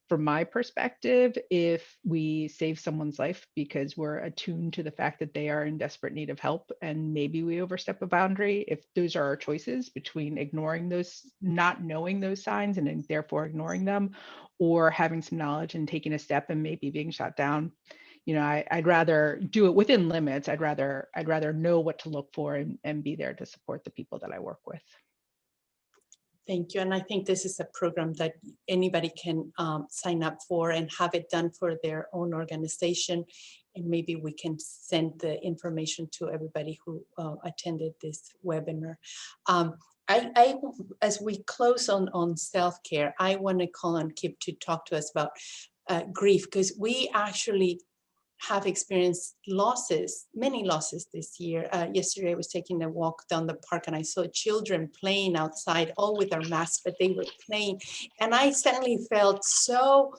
from my perspective, if we save someone's life because we're attuned to the fact that they are in desperate need of help and maybe we overstep a boundary, if those are our choices between ignoring those, not knowing those signs and therefore ignoring them, or having some knowledge and taking a step and maybe being shot down, I'd rather do it within limits. I'd rather know what to look for and be there to support the people that I work with. Thank you. And I think this is a program that anybody can sign up for and have it done for their own organization. And maybe we can send the information to everybody who attended this webinar. As we close on self-care, I want to call on Kip to talk to us about grief, because we actually have experienced many losses this year. Yesterday I was taking a walk down the park and I saw children playing outside, all with their masks, but they were playing. And I suddenly felt so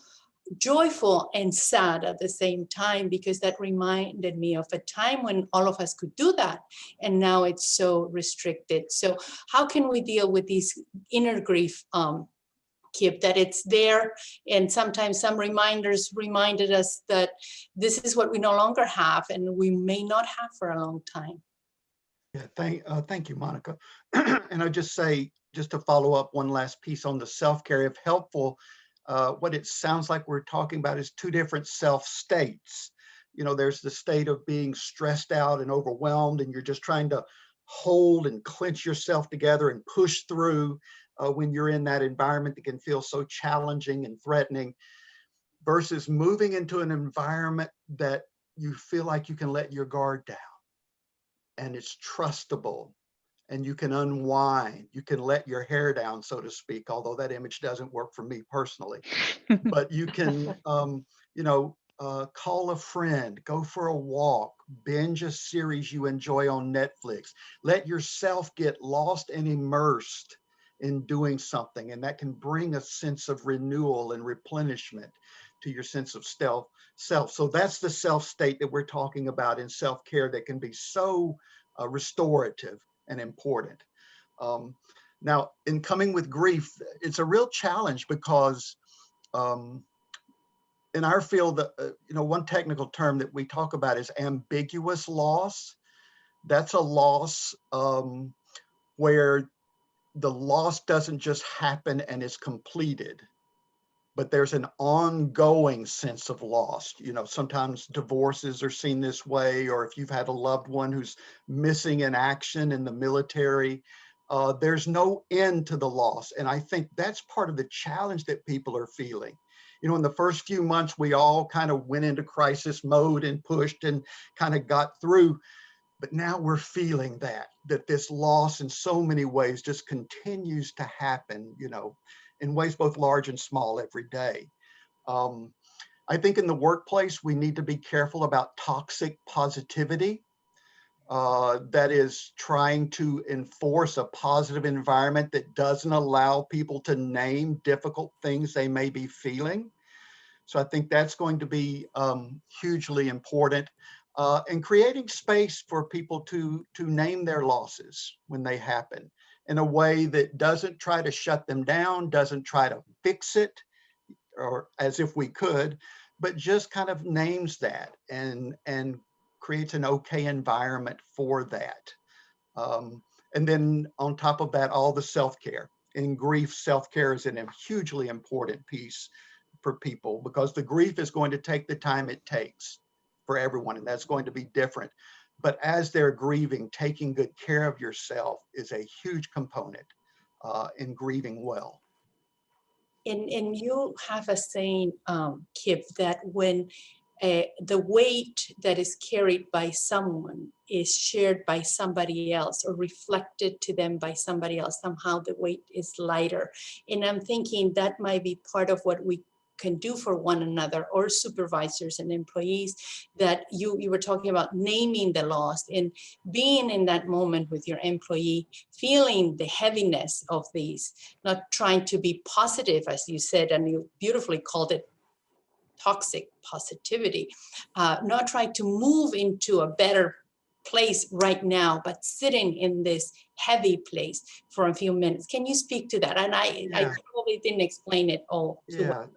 joyful and sad at the same time, because that reminded me of a time when all of us could do that. And now it's so restricted. So how can we deal with these inner grief, Kip, that it's there, and sometimes some reminders reminded us that this is what we no longer have and we may not have for a long time. Yeah, thank you, Monica. And I'll just say, just to follow up one last piece on the self-care, if helpful, what it sounds like we're talking about is two different self-states. There's the state of being stressed out and overwhelmed, and you're just trying to hold and clench yourself together and push through when you're in that environment that can feel so challenging and threatening, versus moving into an environment that you feel like you can let your guard down and it's trustable and you can unwind, you can let your hair down, so to speak, although that image doesn't work for me personally. But you can, call a friend, go for a walk, binge a series you enjoy on Netflix, let yourself get lost and immersed in doing something, and that can bring a sense of renewal and replenishment to your sense of self. So that's the self state that we're talking about in self-care that can be so restorative and important. Now, in coming with grief, it's a real challenge because in our field, one technical term that we talk about is ambiguous loss. That's a loss where the loss doesn't just happen and is completed, but there's an ongoing sense of loss. Sometimes divorces are seen this way, or if you've had a loved one who's missing in action in the military, there's no end to the loss. And I think that's part of the challenge that people are feeling. In the first few months, we all kind of went into crisis mode and pushed and kind of got through. But now we're feeling that this loss in so many ways just continues to happen, in ways both large and small every day. I think in the workplace, we need to be careful about toxic positivity. That is trying to enforce a positive environment that doesn't allow people to name difficult things they may be feeling. So I think that's going to be hugely important. And creating space for people to name their losses when they happen in a way that doesn't try to shut them down, doesn't try to fix it, or as if we could, but just kind of names that and creates an okay environment for that. And then on top of that, all the self-care. In grief, self-care is a hugely important piece for people, because the grief is going to take the time it takes for everyone, and that's going to be different. But as they're grieving, taking good care of yourself is a huge component in grieving well. And you have a saying, Kip, that when the weight that is carried by someone is shared by somebody else or reflected to them by somebody else, somehow the weight is lighter. And I'm thinking that might be part of what we can do for one another, or supervisors and employees, that you were talking about naming the loss and being in that moment with your employee, feeling the heaviness of these, not trying to be positive, as you said, and you beautifully called it toxic positivity, not trying to move into a better place right now, but sitting in this heavy place for a few minutes. Can you speak to that? And I probably didn't explain it all.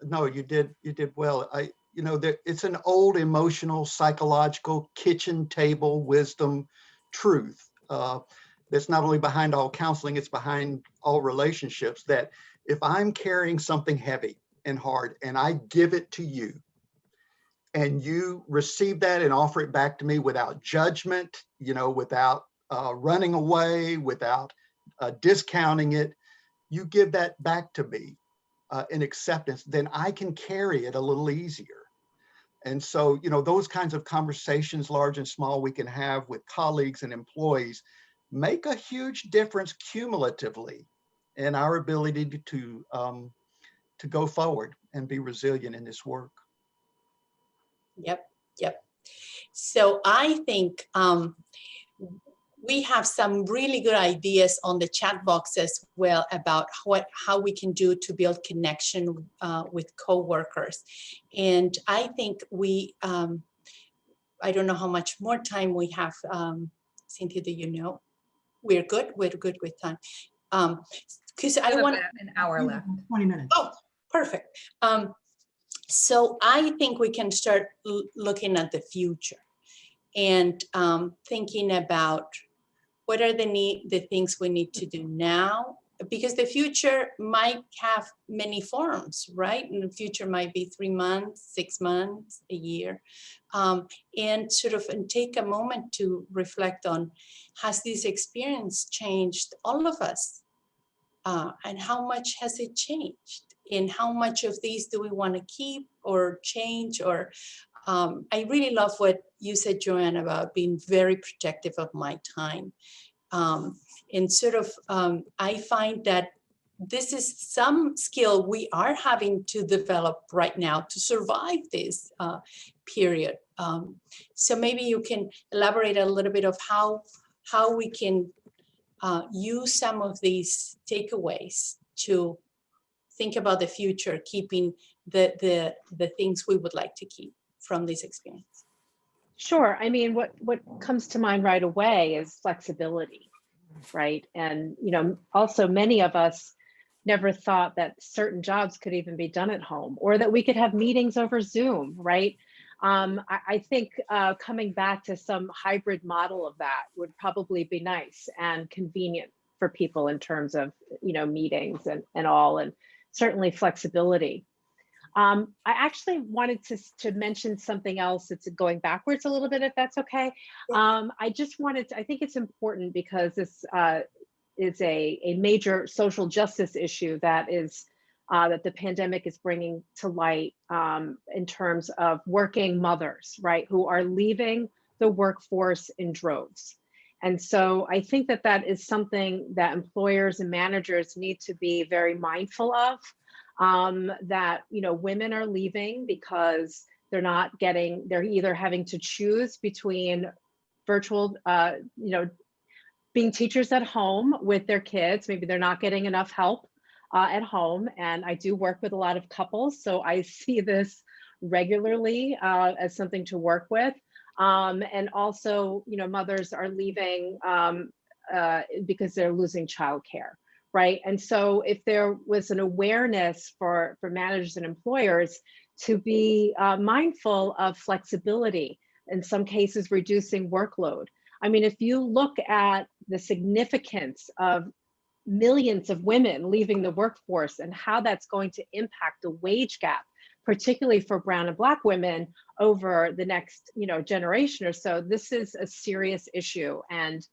No, you did well. It's an old emotional, psychological kitchen table wisdom truth that's not only behind all counseling, it's behind all relationships, that if I'm carrying something heavy and hard and I give it to you, and you receive that and offer it back to me without judgment, without running away, without discounting it, you give that back to me in acceptance, then I can carry it a little easier. And so, those kinds of conversations, large and small, we can have with colleagues and employees make a huge difference cumulatively in our ability to go forward and be resilient in this work. Yep. So I think we have some really good ideas on the chat box as well about how we can do to build connection with coworkers. And I think I don't know how much more time we have. Cynthia, do you know? We're good with time. Because I want an hour left. 20 minutes. Oh, perfect. So I think we can start looking at the future and thinking about what are the things we need to do now, because the future might have many forms, right? And the future might be 3 months, 6 months, a year, and take a moment to reflect on, has this experience changed all of us? And how much has it changed? And how much of these do we want to keep or change? Or I really love what you said, Joanne, about being very protective of my time. And I find that this is some skill we are having to develop right now to survive this period. So maybe you can elaborate a little bit of how we can use some of these takeaways to think about the future, keeping the things we would like to keep from this experience. Sure. I mean, what comes to mind right away is flexibility, right? And, also many of us never thought that certain jobs could even be done at home, or that we could have meetings over Zoom, right? I think coming back to some hybrid model of that would probably be nice and convenient for people in terms of, meetings and all, and certainly flexibility. I actually wanted to mention something else. It's going backwards a little bit, if that's okay. I think it's important because this is a major social justice issue that the pandemic is bringing to light in terms of working mothers, right, who are leaving the workforce in droves. And so I think that is something that employers and managers need to be very mindful of. That women are leaving because they're either having to choose between virtual, being teachers at home with their kids. Maybe they're not getting enough help at home. And I do work with a lot of couples, so I see this regularly as something to work with. And also, mothers are leaving because they're losing childcare. Right. And so if there was an awareness for managers and employers to be mindful of flexibility, in some cases reducing workload. I mean, if you look at the significance of millions of women leaving the workforce and how that's going to impact the wage gap, particularly for Brown and Black women over the next, generation or so, this is a serious issue. And,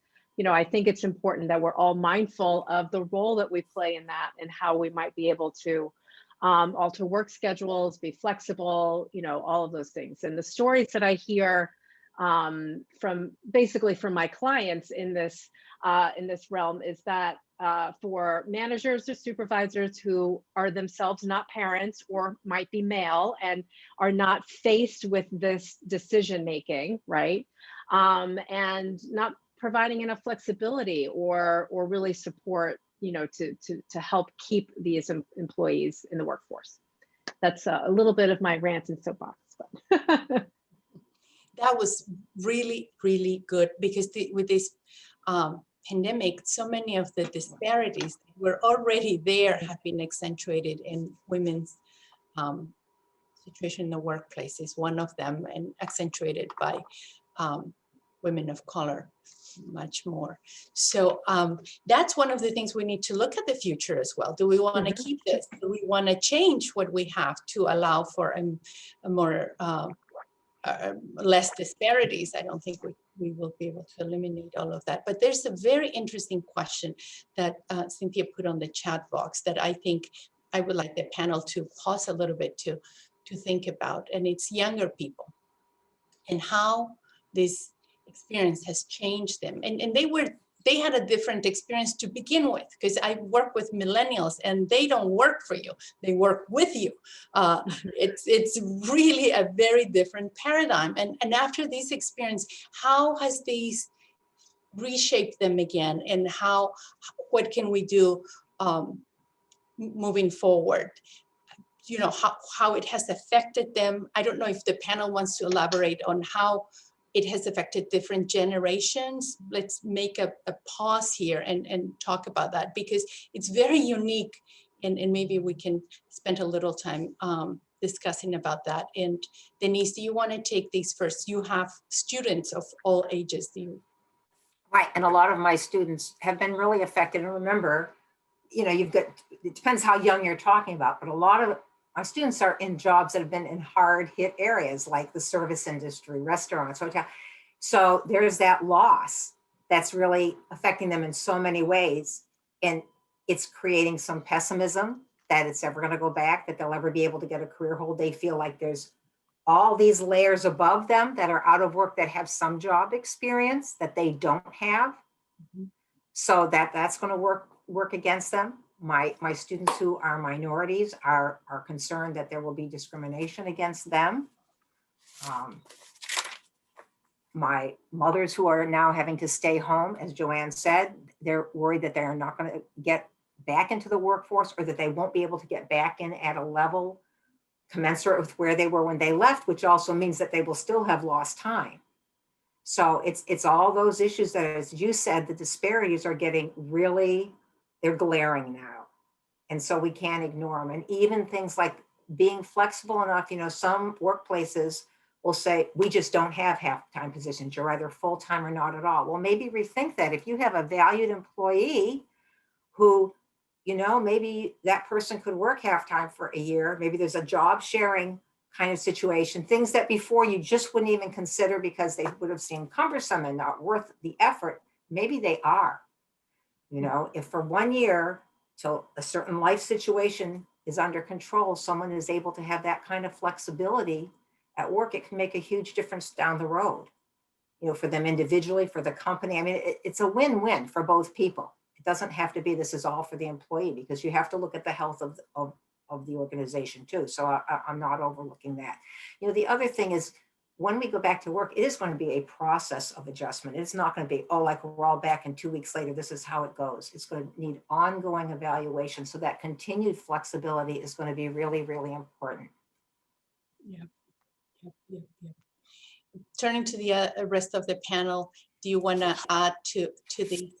I think it's important that we're all mindful of the role that we play in that and how we might be able to alter work schedules, be flexible, all of those things. And the stories that I hear from my clients in this realm is that for managers or supervisors who are themselves not parents or might be male and are not faced with this decision making, right? And not providing enough flexibility or really support, to help keep these employees in the workforce. That's a little bit of my rant and soapbox. But That was really, really good, because with this pandemic, so many of the disparities that were already there have been accentuated, in women's situation in the workplace is one of them, and accentuated by women of color much more. So that's one of the things we need to look at the future as well. Do we want to keep this? Do we want to change what we have to allow for a more less disparities? I don't think we will be able to eliminate all of that. But there's a very interesting question that Cynthia put on the chat box that I think I would like the panel to pause a little bit to think about. And it's younger people and how this experience has changed them. And they had a different experience to begin with, because I work with millennials and they don't work for you, they work with you. It's really a very different paradigm. And after this experience, how has these reshaped them again, and what can we do moving forward? How it has affected them. I don't know if the panel wants to elaborate on how it has affected different generations. Let's make a pause here and talk about that, because it's very unique, and maybe we can spend a little time discussing about that. And Denise, do you want to take these first? You have students of all ages. Do you? Right, and a lot of my students have been really affected. And remember, it depends how young you're talking about, but a lot of my students are in jobs that have been in hard hit areas like the service industry, restaurants, hotel. So there's that loss that's really affecting them in so many ways. And it's creating some pessimism that it's ever going to go back, that they'll ever be able to get a career hold. They feel like there's all these layers above them that are out of work that have some job experience that they don't have. So that's going to work against them. My students who are minorities are concerned that there will be discrimination against them. My mothers who are now having to stay home, as Joanne said, they're worried that they're not going to get back into the workforce, or that they won't be able to get back in at a level commensurate with where they were when they left, which also means that they will still have lost time. So it's all those issues that, as you said, the disparities are getting really, they're glaring now. And so we can't ignore them. And even things like being flexible enough, some workplaces will say, we just don't have half-time positions. You're either full-time or not at all. Well, maybe rethink that. If you have a valued employee who, maybe that person could work half-time for a year, maybe there's a job sharing kind of situation, things that before you just wouldn't even consider because they would have seemed cumbersome and not worth the effort. Maybe they are. If for 1 year till a certain life situation is under control, someone is able to have that kind of flexibility at work, it can make a huge difference down the road, for them individually, for the company. I mean, it's a win-win for both people. It doesn't have to be this is all for the employee, because you have to look at the health of the organization too. So I'm not overlooking that. The other thing is, when we go back to work, it is going to be a process of adjustment. It's not going to be, like we're all back and 2 weeks later, this is how it goes. It's going to need ongoing evaluation. So that continued flexibility is going to be really, really important. Yeah. Turning to the rest of the panel, do you want to add to the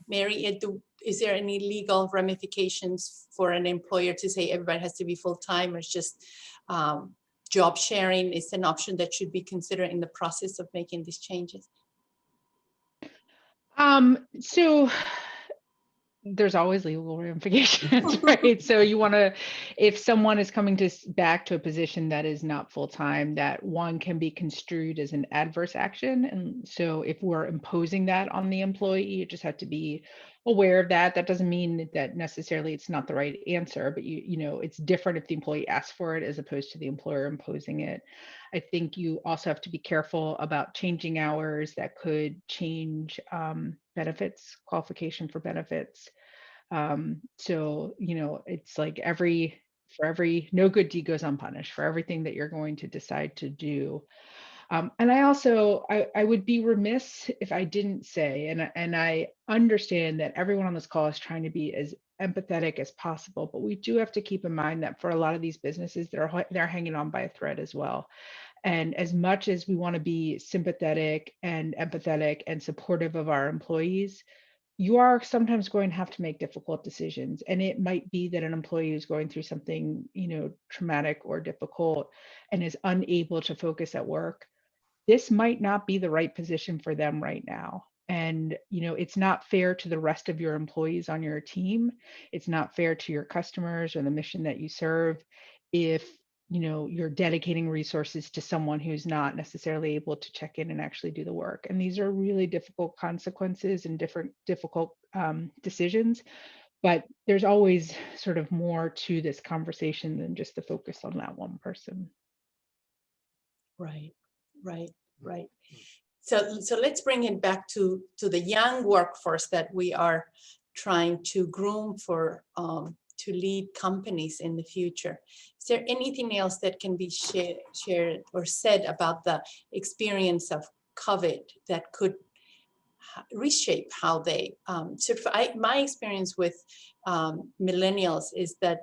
Mary? Is there any legal ramifications for an employer to say everybody has to be full time, or it's just job sharing is an option that should be considered in the process of making these changes? So there's always legal ramifications, right? So you want to, if someone is coming back to a position that is not full-time, that one can be construed as an adverse action. And so if we're imposing that on the employee, you just have to be aware of that. That doesn't mean that necessarily it's not the right answer, but you know, it's different if the employee asks for it as opposed to the employer imposing it. I think you also have to be careful about changing hours that could change benefits, qualification for benefits. So, you know, it's like for every no good deed goes unpunished, for everything that you're going to decide to do. And I would be remiss if I didn't say, and I understand that everyone on this call is trying to be as empathetic as possible, but we do have to keep in mind that for a lot of these businesses, they're hanging on by a thread as well. And as much as we want to be sympathetic and empathetic and supportive of our employees, you are sometimes going to have to make difficult decisions. And it might be that an employee is going through something, you know, traumatic or difficult and is unable to focus at work. This might not be the right position for them right now. And, you know, it's not fair to the rest of your employees on your team. It's not fair to your customers or the mission that you serve if, you know, you're dedicating resources to someone who's not necessarily able to check in and actually do the work. And these are really difficult consequences and difficult decisions. But there's always sort of more to this conversation than just the focus on that one person. Right. So let's bring it back to the young workforce that we are trying to groom for to lead companies in the future. Is there anything else that can be shared or said about the experience of COVID that could reshape how they my experience with millennials is that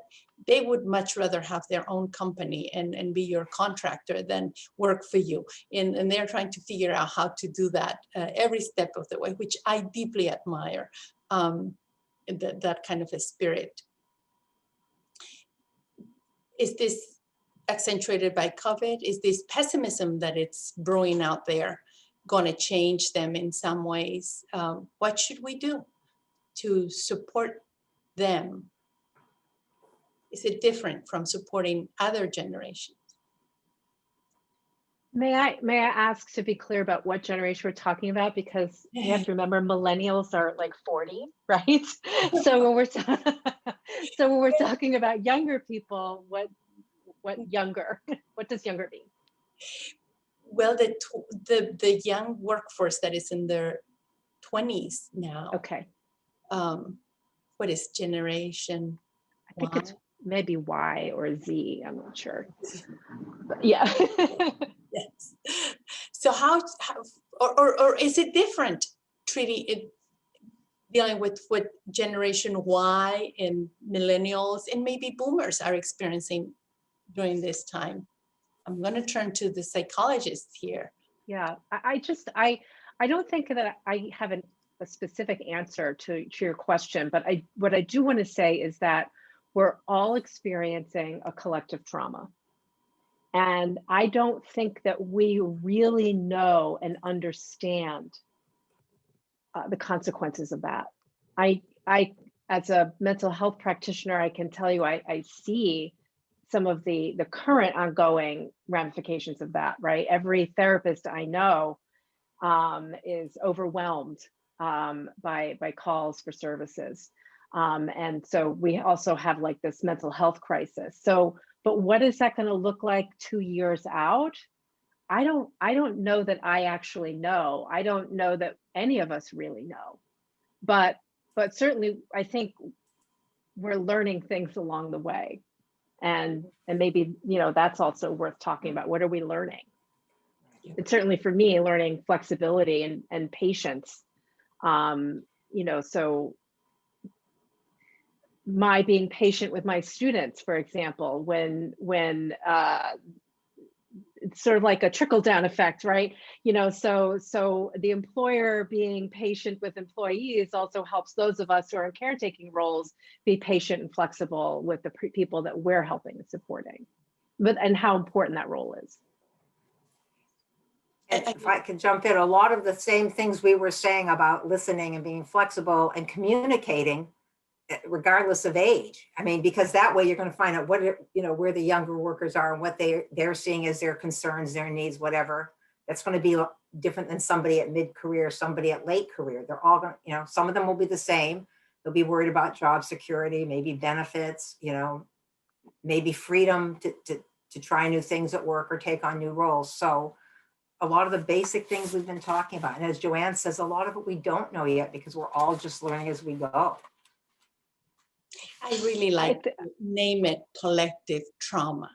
they would much rather have their own company and be your contractor than work for you. And they're trying to figure out how to do that every step of the way, which I deeply admire, that kind of a spirit. Is this accentuated by COVID? Is this pessimism that it's brewing out there going to change them in some ways? What should we do to support them? Is it different from supporting other generations? May I ask to be clear about what generation we're talking about? Because you have to remember millennials are like 40, right? So when we're talking about younger people, what younger? What does younger mean? Well, the young workforce that is in their 20s now. Okay. What is generation? I think it's maybe Y or Z. I'm not sure. But yeah. Yes. So how or is it different treating it, dealing with what generation Y and millennials and maybe boomers are experiencing during this time? I'm going to turn to the psychologists here. Yeah, I don't think that I have a specific answer to your question, but what I do want to say is that we're all experiencing a collective trauma. And I don't think that we really know and understand the consequences of that. I, as a mental health practitioner, I can tell you, I see some of the current ongoing ramifications of that, right? Every therapist I know is overwhelmed by calls for services. And so we also have like this mental health crisis. So, but what is that going to look like 2 years out? I don't know that I actually know. I don't know that any of us really know. But certainly I think we're learning things along the way. And maybe, you know, that's also worth talking about. What are we learning? It's certainly for me, learning flexibility and patience. You know, so my being patient with my students, for example, when it's sort of like a trickle down effect, right? You know, so the employer being patient with employees also helps those of us who are in caretaking roles be patient and flexible with the people that we're helping and supporting. and how important that role is. And if I could jump in, a lot of the same things we were saying about listening and being flexible and communicating, regardless of age. I mean, because that way you're going to find out what, where the younger workers are and what they're seeing as their concerns, their needs, whatever. That's going to be different than somebody at mid-career, somebody at late career. They're all going to, some of them will be the same. They'll be worried about job security, maybe benefits, maybe freedom to try new things at work or take on new roles. So a lot of the basic things we've been talking about. And as Joanne says, a lot of it we don't know yet because we're all just learning as we go. I really like to name it collective trauma.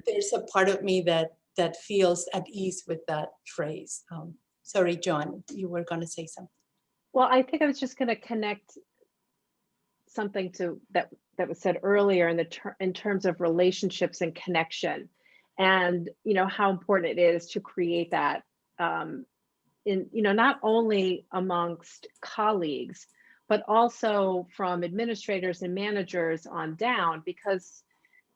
There's a part of me that feels at ease with that phrase. Sorry, John, you were going to say something. Well, I think I was just going to connect something to that was said earlier in terms of relationships and connection, and how important it is to create that in not only amongst colleagues, but also from administrators and managers on down. Because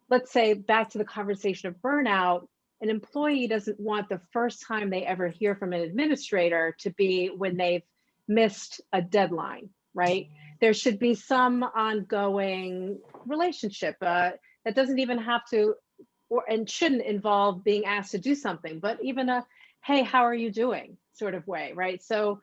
let's say back to the conversation of burnout, an employee doesn't want the first time they ever hear from an administrator to be when they've missed a deadline, right? There should be some ongoing relationship that doesn't even have to and shouldn't involve being asked to do something, but even a, hey, how are you doing sort of way, right? So,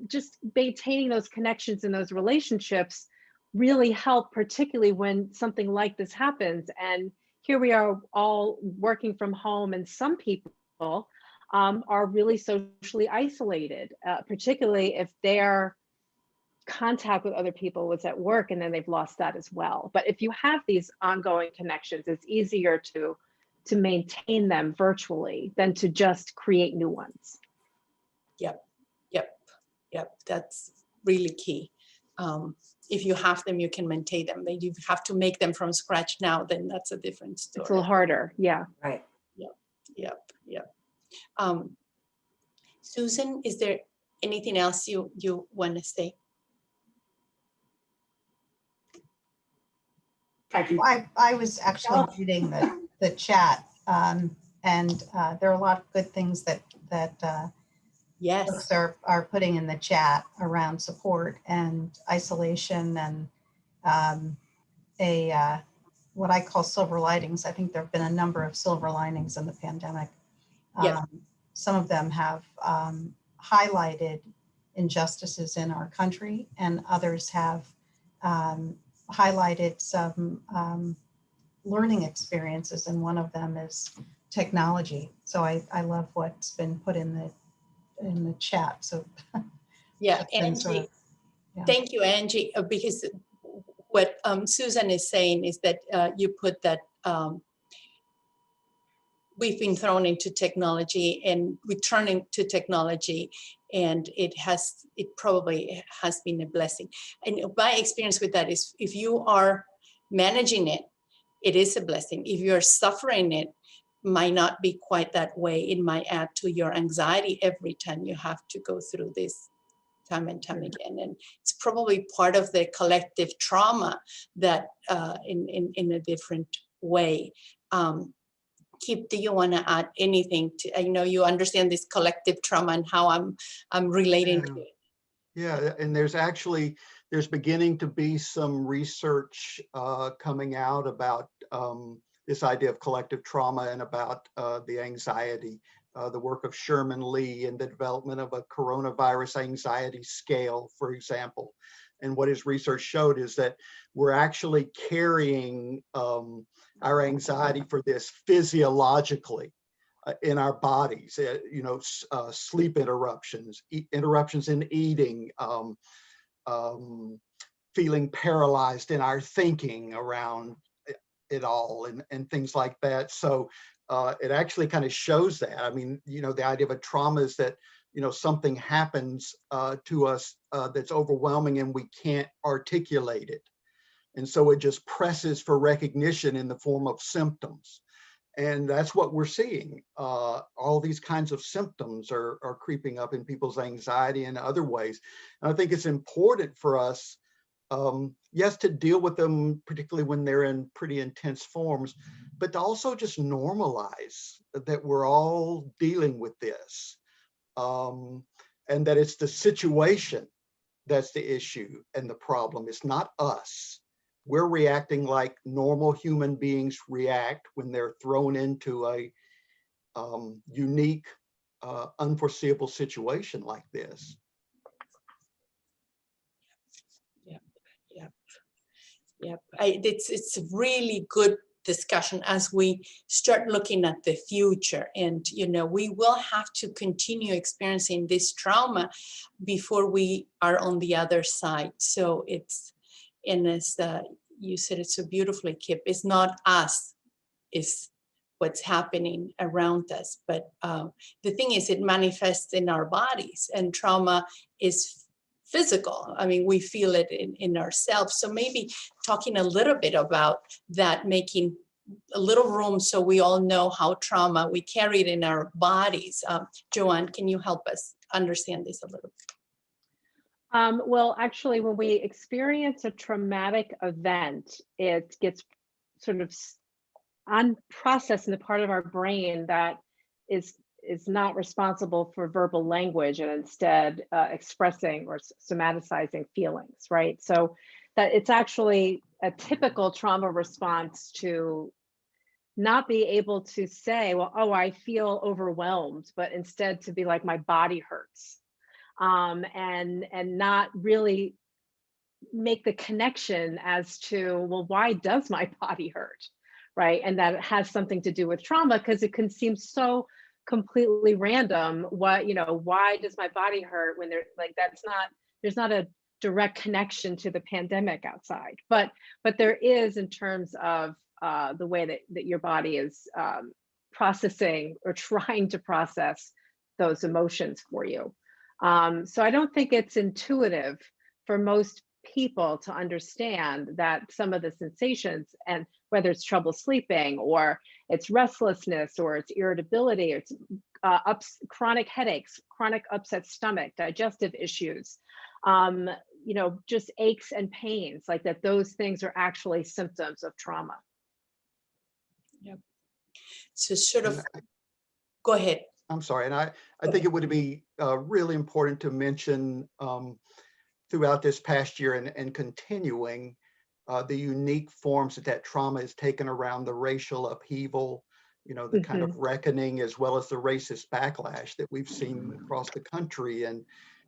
just maintaining those connections and those relationships really help, particularly when something like this happens. And here we are all working from home, and some people are really socially isolated, particularly if their contact with other people was at work and then they've lost that as well. But if you have these ongoing connections, it's easier to maintain them virtually than to just create new ones. Yep. That's really key. If you have them, you can maintain them. But if you have to make them from scratch now, then that's a different story. It's a little harder. Yeah. Right. Yep. Susan, is there anything else you want to say? I was actually reading the chat, and there are a lot of good things that Yes, folks are putting in the chat around support and isolation and what I call silver lightings. I think there have been a number of silver linings in the pandemic. Yes. Some of them have highlighted injustices in our country, and others have highlighted some learning experiences, and one of them is technology. So I love what's been put in the chat. So yeah, Angie, thank you, Angie, because what Susan is saying is that you put that we've been thrown into technology and returning to technology, and it probably has been a blessing. And my experience with that is, if you are managing it, it is a blessing. If you're suffering it, might not be quite that way. It might add to your anxiety every time you have to go through this time and time again. And it's probably part of the collective trauma that in a different way. Kip, do you want to add anything to, I know you understand this collective trauma and how I'm relating to it. Yeah, and there's beginning to be some research coming out about this idea of collective trauma and about the anxiety, the work of Sherman Lee and the development of a coronavirus anxiety scale, for example. And what his research showed is that we're actually carrying our anxiety for this physiologically in our bodies, sleep interruptions, interruptions in eating, feeling paralyzed in our thinking around it all and things like that. So it actually kind of shows that. I mean, the idea of a trauma is that, something happens to us that's overwhelming and we can't articulate it. And so it just presses for recognition in the form of symptoms. And that's what we're seeing. All these kinds of symptoms are creeping up in people's anxiety and other ways. And I think it's important for us yes, to deal with them, particularly when they're in pretty intense forms, but to also just normalize that we're all dealing with this, and that it's the situation that's the issue and the problem. It's not us. We're reacting like normal human beings react when they're thrown into a unique, unforeseeable situation like this. Yep. It's a really good discussion as we start looking at the future. And, you know, we will have to continue experiencing this trauma before we are on the other side. So it's, and as you said it so beautifully, Kip, it's not us, it's what's happening around us. But the thing is, it manifests in our bodies, and trauma is physical. I mean, we feel it in ourselves. So maybe talking a little bit about that, making a little room so we all know how trauma, we carry it in our bodies. Joanne, can you help us understand this a little bit? Well, actually, when we experience a traumatic event, it gets sort of unprocessed in the part of our brain that is not responsible for verbal language, and instead expressing or somaticizing feelings, right? So that it's actually a typical trauma response to not be able to say, well, oh, I feel overwhelmed, but instead to be like, my body hurts, and not really make the connection as to, well, why does my body hurt, right? And that it has something to do with trauma, because it can seem so completely random. What, you know, why does my body hurt when they're like, there's not a direct connection to the pandemic outside, but there is in terms of the way that your body is processing or trying to process those emotions for you. So I don't think it's intuitive for most people to understand that some of the sensations, and whether it's trouble sleeping or it's restlessness or it's irritability, or it's chronic headaches, chronic upset stomach, digestive issues, you know, just aches and pains, like that, those things are actually symptoms of trauma. Yep. So sort of, go ahead. I'm sorry, and I think it would be really important to mention throughout this past year and continuing the unique forms that trauma has taken around the racial upheaval, you know, the kind of reckoning, as well as the racist backlash that we've seen across the country. And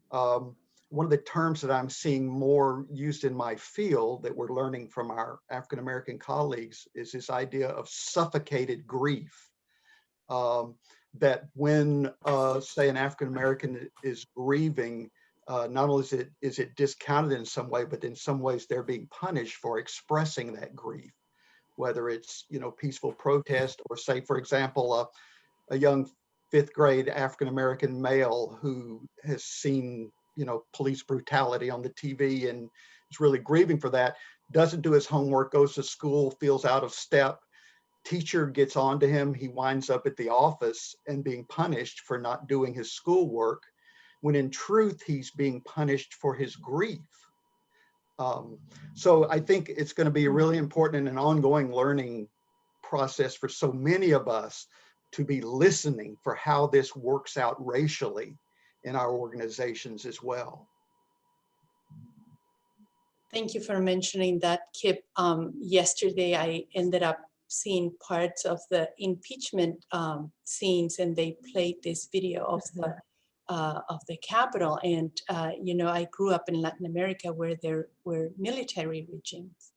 one of the terms that I'm seeing more used in my field that we're learning from our African-American colleagues is this idea of suffocated grief. That when, say, an African-American is grieving, not only is it discounted in some way, but in some ways they're being punished for expressing that grief, whether it's, you know, peaceful protest, or say, for example, a young 5th grade African-American male who has seen, you know, police brutality on the TV and is really grieving for that, doesn't do his homework, goes to school, feels out of step. Teacher gets on to him, he winds up at the office and being punished for not doing his schoolwork, when in truth, he's being punished for his grief. So I think it's going to be really important and an ongoing learning process for so many of us to be listening for how this works out racially in our organizations as well. Thank you for mentioning that, Kip. Yesterday, I ended up seeing parts of the impeachment scenes, and they played this video of the Capitol. And you know, I grew up in Latin America where there were military regimes,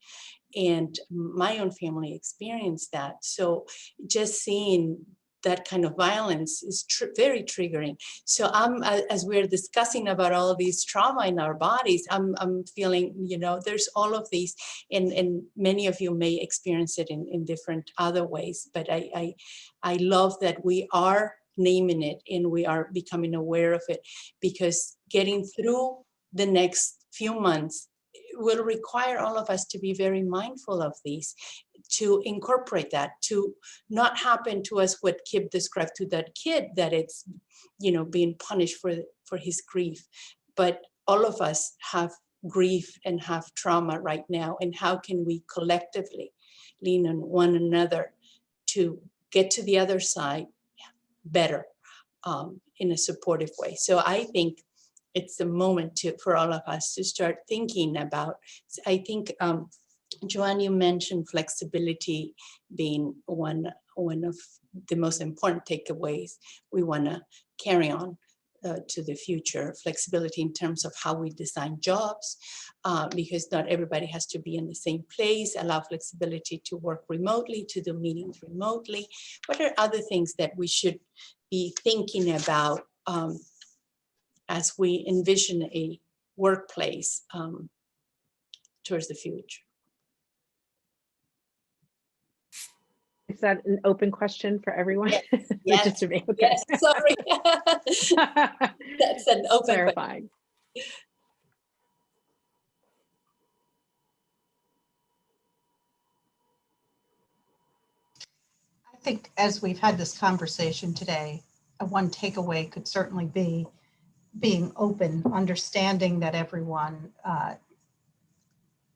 and my own family experienced that. So just seeing that kind of violence is very triggering. So as we're discussing about all of these trauma in our bodies, I'm feeling, you know, there's all of these, and many of you may experience it in different other ways, but I love that we are naming it and we are becoming aware of it, because getting through the next few months will require all of us to be very mindful of these, to incorporate that, to not happen to us what Kip described to that kid, that it's, you know, being punished for his grief. But all of us have grief and have trauma right now, and how can we collectively lean on one another to get to the other side better, in a supportive way. So I think it's the moment for all of us to start thinking about, I think, Joanne, you mentioned flexibility being one of the most important takeaways we want to carry on to the future. Flexibility in terms of how we design jobs, because not everybody has to be in the same place. Allow flexibility to work remotely, to do meetings remotely. What are other things that we should be thinking about as we envision a workplace towards the future? Is that an open question for everyone? Yes, Just to me, okay. yes, sorry. That's an open question. Clarifying. I think as we've had this conversation today, one takeaway could certainly be being open, understanding that everyone,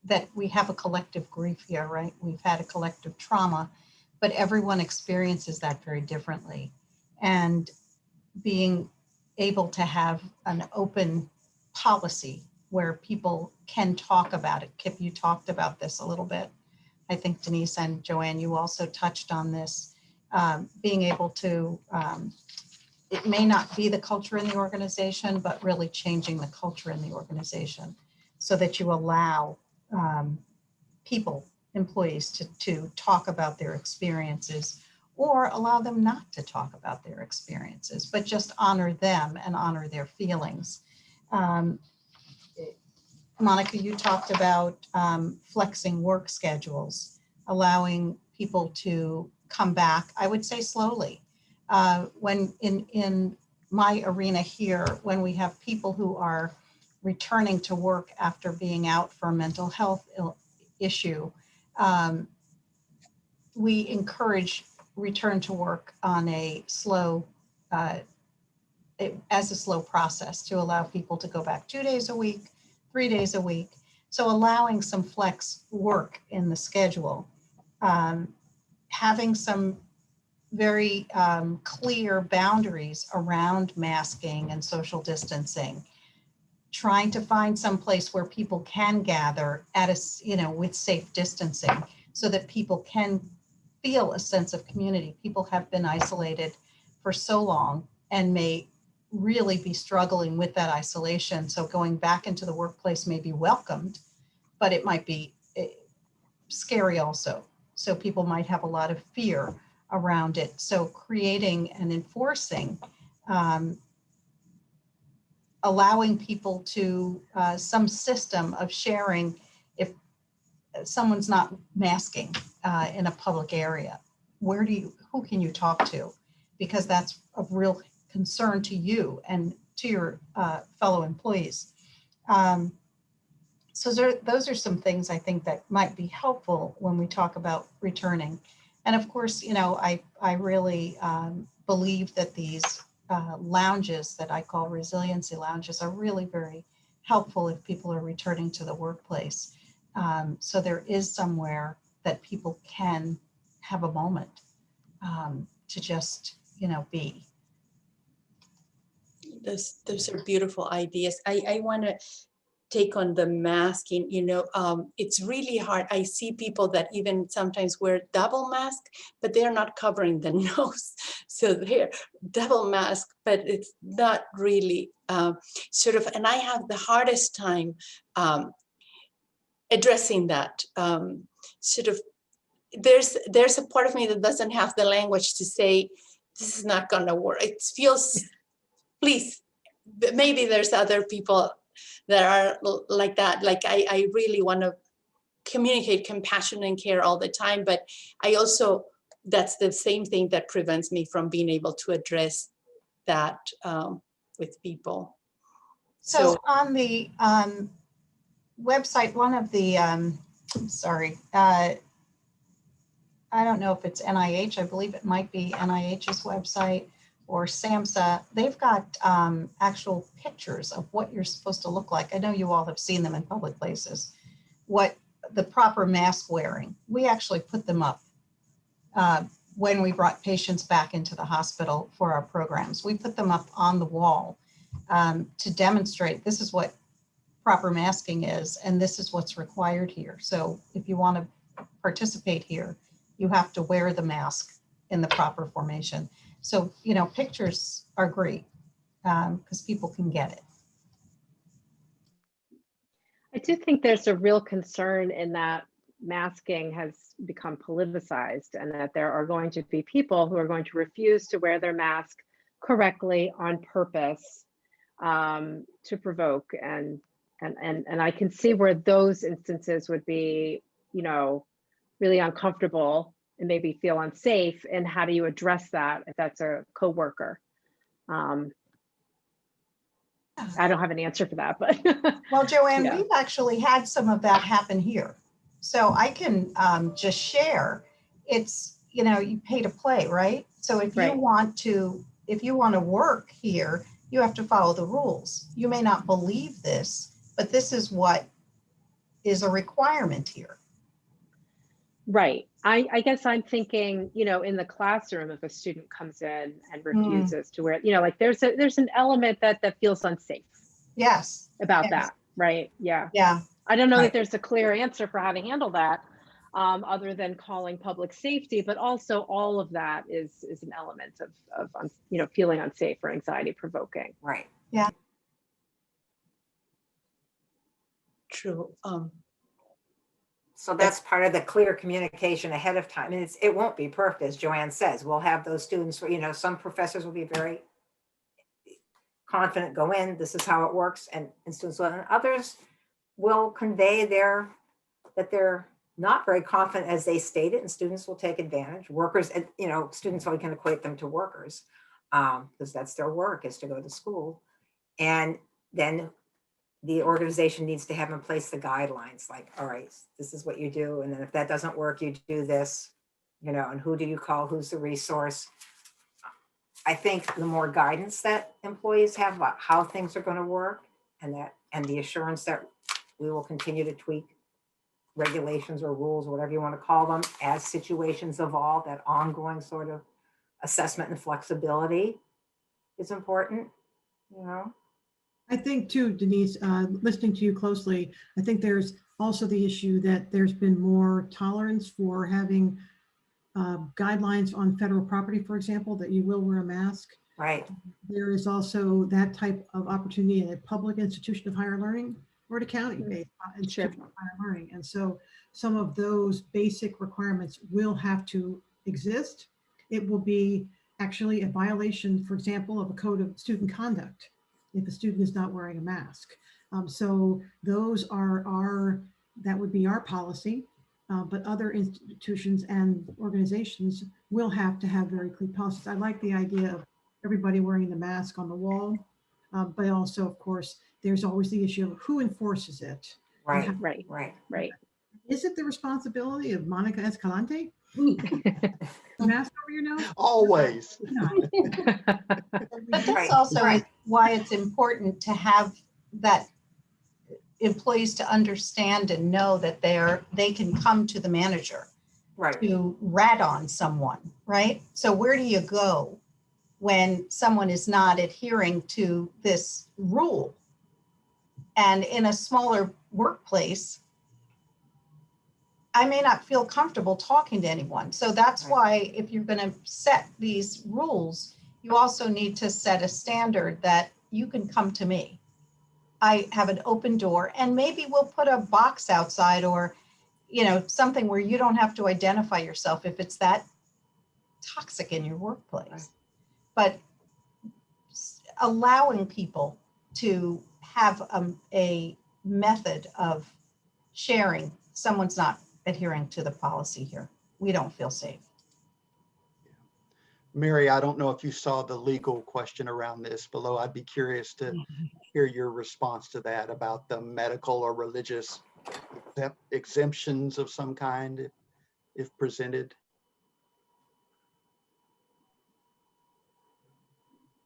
that we have a collective grief here, right? We've had a collective trauma, but everyone experiences that very differently. And being able to have an open policy where people can talk about it. Kip, you talked about this a little bit. I think Denise and Joanne, you also touched on this, being able to, it may not be the culture in the organization, but really changing the culture in the organization so that you allow people, employees to talk about their experiences, or allow them not to talk about their experiences, but just honor them and honor their feelings. Monica, you talked about flexing work schedules, allowing people to come back, I would say slowly. When in my arena here, when we have people who are returning to work after being out for a mental health issue, we encourage return to work on a slow, as a slow process to allow people to go back 2 days a week, 3 days a week. So allowing some flex work in the schedule, having some very clear boundaries around masking and social distancing, trying to find some place where people can gather at a, with safe distancing so that people can feel a sense of community. People have been isolated for so long and may really be struggling with that isolation. So going back into the workplace may be welcomed, but it might be scary also. So people might have a lot of fear around it. So creating and enforcing, allowing people to some system of sharing if someone's not masking in a public area. Who can you talk to? Because that's of real concern to you and to your fellow employees. So those are some things I think that might be helpful when we talk about returning. And of course, I really believe that these lounges that I call resiliency lounges are really very helpful if people are returning to the workplace. So there is somewhere that people can have a moment to just, be. Those are beautiful ideas. I want to take on the masking. It's really hard. I see people that even sometimes wear double mask, but they're not covering the nose. So they're double mask, but it's not really and I have the hardest time addressing that. There's a part of me that doesn't have the language to say, this is not gonna work. It feels, please, maybe there's other people that are like that. Like I really want to communicate compassion and care all the time, but I also, that's the same thing that prevents me from being able to address that with people. So on the website, one of the, I don't know if it's NIH, I believe it might be NIH's website, or SAMHSA, they've got actual pictures of what you're supposed to look like. I know you all have seen them in public places. What the proper mask wearing, we actually put them up when we brought patients back into the hospital for our programs. We put them up on the wall to demonstrate this is what proper masking is, and this is what's required here. So if you want to participate here, you have to wear the mask in the proper formation. So, you know, pictures are great because people can get it. I do think there's a real concern in that masking has become politicized, and that there are going to be people who are going to refuse to wear their mask correctly on purpose to provoke. And I can see where those instances would be, you know, really uncomfortable and maybe feel unsafe. And how do you address that if that's a coworker? I don't have an answer for that, but Well, Joanne, yeah. we've actually had some of that happen here. So I can just share. It's, you know, you pay to play, right? So if you Right. want to work here, you have to follow the rules. You may not believe this, but this is what is a requirement here. Right. I guess I'm thinking, you know, in the classroom, if a student comes in and refuses to wear it, you know, like there's an element that feels unsafe Yes. about Yes. that, right? Yeah. Yeah. I don't know Right. that there's a clear answer for how to handle that, other than calling public safety, but also all of that is an element of you know, feeling unsafe or anxiety provoking. Right. True. So that's part of the clear communication ahead of time. And it won't be perfect, as Joanne says. We'll have those students where, you know, some professors will be very confident, go in, this is how it works, and students will, and others will convey that they're not very confident as they state it, and students will take advantage. Workers, you know, students only can equate them to workers because that's their work, is to go to school. And then the organization needs to have in place the guidelines, like, all right, this is what you do. And then if that doesn't work, you do this, you know, and who do you call, who's the resource? I think the more guidance that employees have about how things are going to work, and the assurance that we will continue to tweak regulations or rules, or whatever you want to call them, as situations evolve, that ongoing sort of assessment and flexibility is important, you know? I think too, Denise, listening to you closely, I think there's also the issue that there's been more tolerance for having guidelines on federal property, for example, that you will wear a mask. Right. There is also that type of opportunity in a public institution of higher learning or at a county-based institution of higher learning. And so some of those basic requirements will have to exist. It will be actually a violation, for example, of a code of student conduct if a student is not wearing a mask. So those that would be our policy, but other institutions and organizations will have to have very clear policies. I like the idea of everybody wearing the mask on the wall, but also, of course, there's always the issue of who enforces it. Right. Right. Is it the responsibility of Monica Escalante? Mask over your nose? Always. But this Right, also right. is why it's important to have that employees to understand and know that they can come to the manager Right. to rat on someone, right? So where do you go when someone is not adhering to this rule? And in a smaller workplace, I may not feel comfortable talking to anyone. So that's Right. why if you're going to set these rules, you also need to set a standard that you can come to me. I have an open door, and maybe we'll put a box outside, or, you know, something where you don't have to identify yourself if it's that toxic in your workplace. Right. But allowing people to have a method of sharing, someone's not adhering to the policy here, we don't feel safe. Mary, I don't know if you saw the legal question around this below. I'd be curious to hear your response to that about the medical or religious exemptions of some kind, if presented.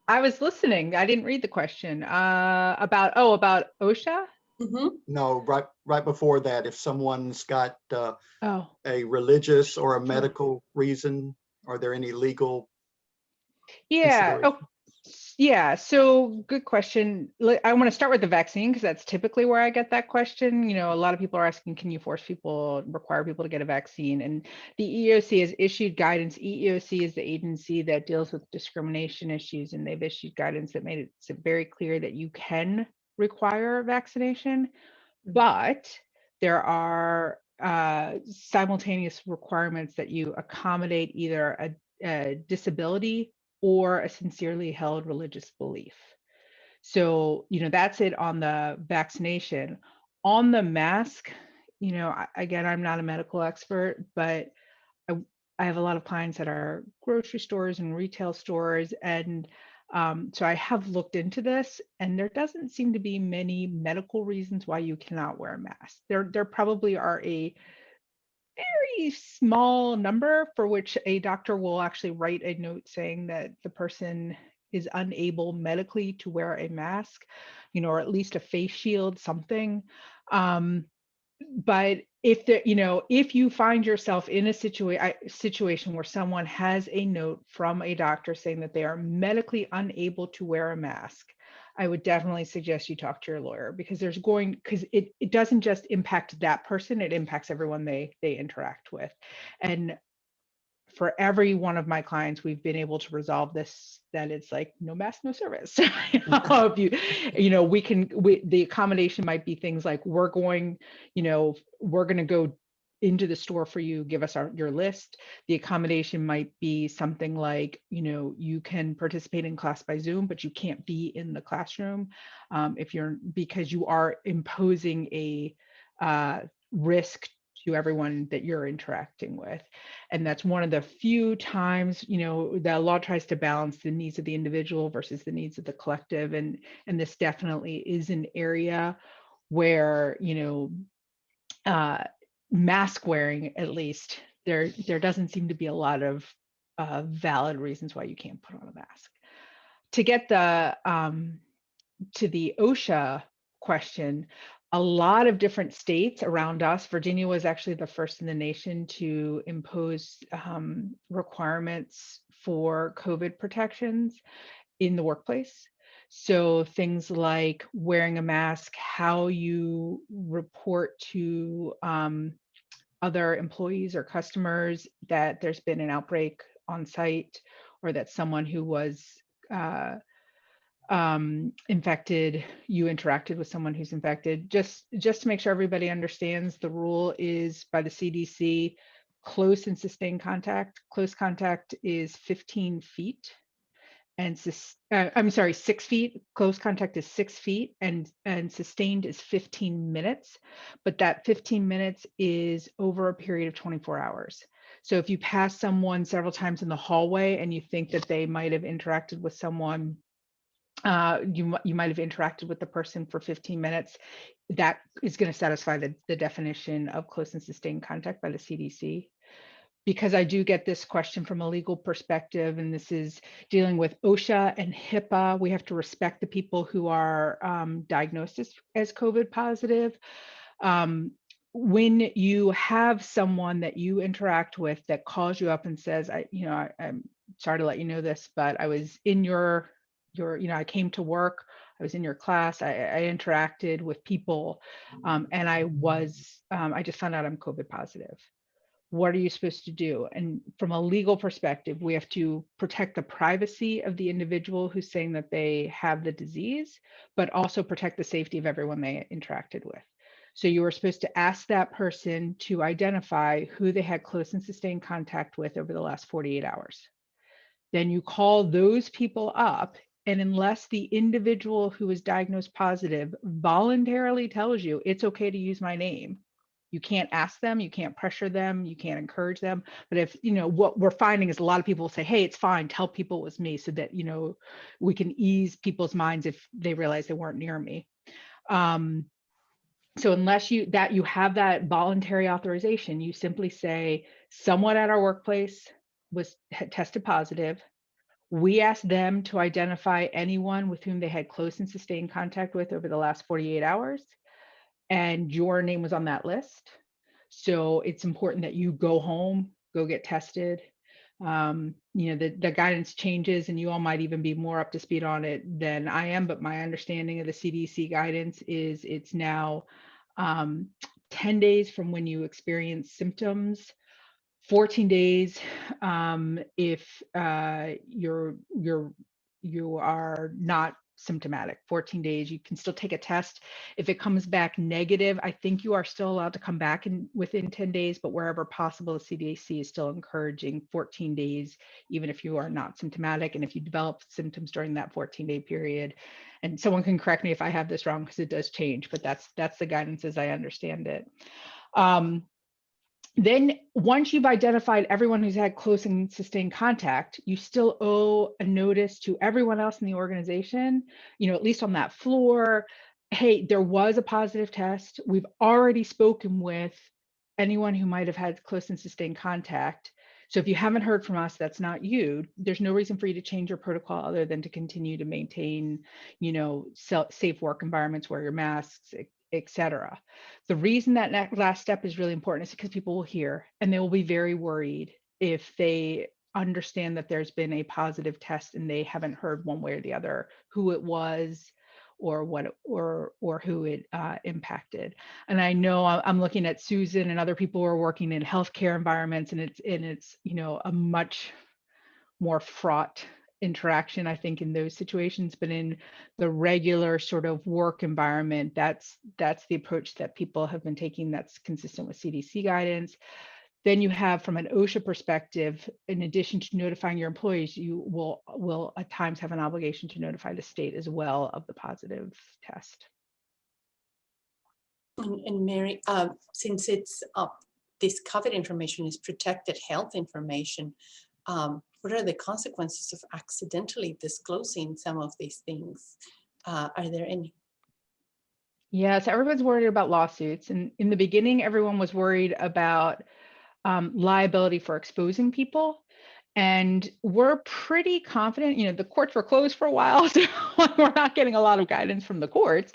I was listening. I didn't read the question about OSHA. Mhm. No, right before that, if someone's got Oh, a religious or a sure. medical reason, are there any legal Yeah. considerations? Oh, yeah. So good question. I want to start with the vaccine because that's typically where I get that question. You know, a lot of people are asking, can you require people to get a vaccine? And the EEOC has issued guidance. EEOC is the agency that deals with discrimination issues, and they've issued guidance that made it very clear that you can require vaccination, but there are simultaneous requirements that you accommodate either a disability or a sincerely held religious belief. So, you know, that's it on the vaccination. On the mask, you know, again, I'm not a medical expert, but I, I have a lot of clients that are grocery stores and retail stores. And so I have looked into this, and there doesn't seem to be many medical reasons why you cannot wear a mask. There probably are a very small number for which a doctor will actually write a note saying that the person is unable medically to wear a mask, you know, or at least a face shield, something. But if you find yourself in a situation where someone has a note from a doctor saying that they are medically unable to wear a mask, I would definitely suggest you talk to your lawyer, because it doesn't just impact that person, it impacts everyone they interact with. And for every one of my clients, we've been able to resolve this, that it's like no mask, no service. The accommodation might be things like, we're going to go into the store for you, give us your list. The accommodation might be something like, you can participate in class by Zoom, but you can't be in the classroom because you are imposing a risk to everyone that you're interacting with. And that's one of the few times, the law tries to balance the needs of the individual versus the needs of the collective. And this definitely is an area where, mask wearing, at least, there doesn't seem to be a lot of valid reasons why you can't put on a mask. To get to the OSHA question, a lot of different states around us, Virginia was actually the first in the nation to impose requirements for COVID protections in the workplace. So things like wearing a mask, how you report to other employees or customers that there's been an outbreak on site, or that someone who was infected, you interacted with someone who's infected, just to make sure everybody understands. The rule is by the CDC, close and sustained contact. Close contact is 15 feet, and 6 feet. Close contact is 6 feet, and sustained is 15 minutes. But that 15 minutes is over a period of 24 hours. So if you pass someone several times in the hallway and you think that they might have interacted with someone, you might have interacted with the person for 15 minutes, that is going to satisfy the definition of close and sustained contact by the CDC. Because I do get this question from a legal perspective, and this is dealing with OSHA and HIPAA. We have to respect the people who are diagnosed as COVID positive. When you have someone that you interact with that calls you up and says, I'm sorry to let you know this, but I was in I came to work, I was in your class, I interacted with people, and I just found out I'm COVID positive. What are you supposed to do? And from a legal perspective, we have to protect the privacy of the individual who's saying that they have the disease, but also protect the safety of everyone they interacted with. So you were supposed to ask that person to identify who they had close and sustained contact with over the last 48 hours. Then you call those people up, and unless the individual who is diagnosed positive voluntarily tells you it's okay to use my name, you can't ask them, you can't pressure them, you can't encourage them. But if, what we're finding is a lot of people say, hey, it's fine, tell people it was me, so that, we can ease people's minds if they realize they weren't near me. So unless you have that voluntary authorization, you simply say, someone at our workplace had tested positive. We asked them to identify anyone with whom they had close and sustained contact with over the last 48 hours, and your name was on that list. So it's important that you go home, go get tested. The guidance changes, and you all might even be more up to speed on it than I am, but my understanding of the CDC guidance is it's now 10 days from when you experience symptoms, 14 days if you are not symptomatic. 14 days, you can still take a test. If it comes back negative, I think you are still allowed to come back within 10 days, but wherever possible, the CDC is still encouraging 14 days, even if you are not symptomatic. And if you develop symptoms during that 14-day period, and someone can correct me if I have this wrong because it does change, but that's the guidance as I understand it. Then once you've identified everyone who's had close and sustained contact, you still owe a notice to everyone else in the organization, at least on that floor. Hey, there was a positive test. We've already spoken with anyone who might have had close and sustained contact. So if you haven't heard from us, that's not you. There's no reason for you to change your protocol other than to continue to maintain, safe work environments, wear your masks, etc. The reason that last step is really important is because people will hear, and they will be very worried if they understand that there's been a positive test and they haven't heard one way or the other who it was or what or who it impacted. And I know I'm looking at Susan and other people who are working in healthcare environments, and it's a much more fraught interaction, I think, in those situations. But in the regular sort of work environment, that's the approach that people have been taking that's consistent with CDC guidance. Then you have, from an OSHA perspective, in addition to notifying your employees, you will at times have an obligation to notify the state as well of the positive test. And Mary, since it's this COVID information is protected health information, what are the consequences of accidentally disclosing some of these things? Are there any? Yes, everyone's worried about lawsuits. And in the beginning, everyone was worried about liability for exposing people. And we're pretty confident, the courts were closed for a while, so we're not getting a lot of guidance from the courts,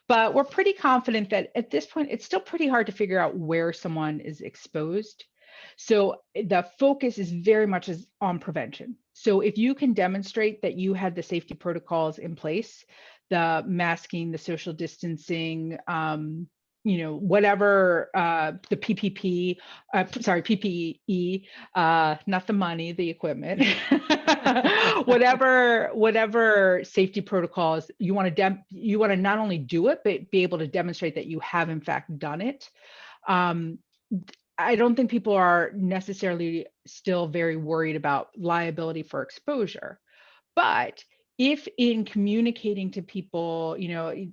but we're pretty confident that at this point, it's still pretty hard to figure out where someone is exposed. So the focus is very much on prevention. So if you can demonstrate that you had the safety protocols in place, the masking, the social distancing, whatever the PPE, not the money, the equipment, whatever safety protocols you want to not only do it, but be able to demonstrate that you have in fact done it. I don't think people are necessarily still very worried about liability for exposure, but if in communicating to people, to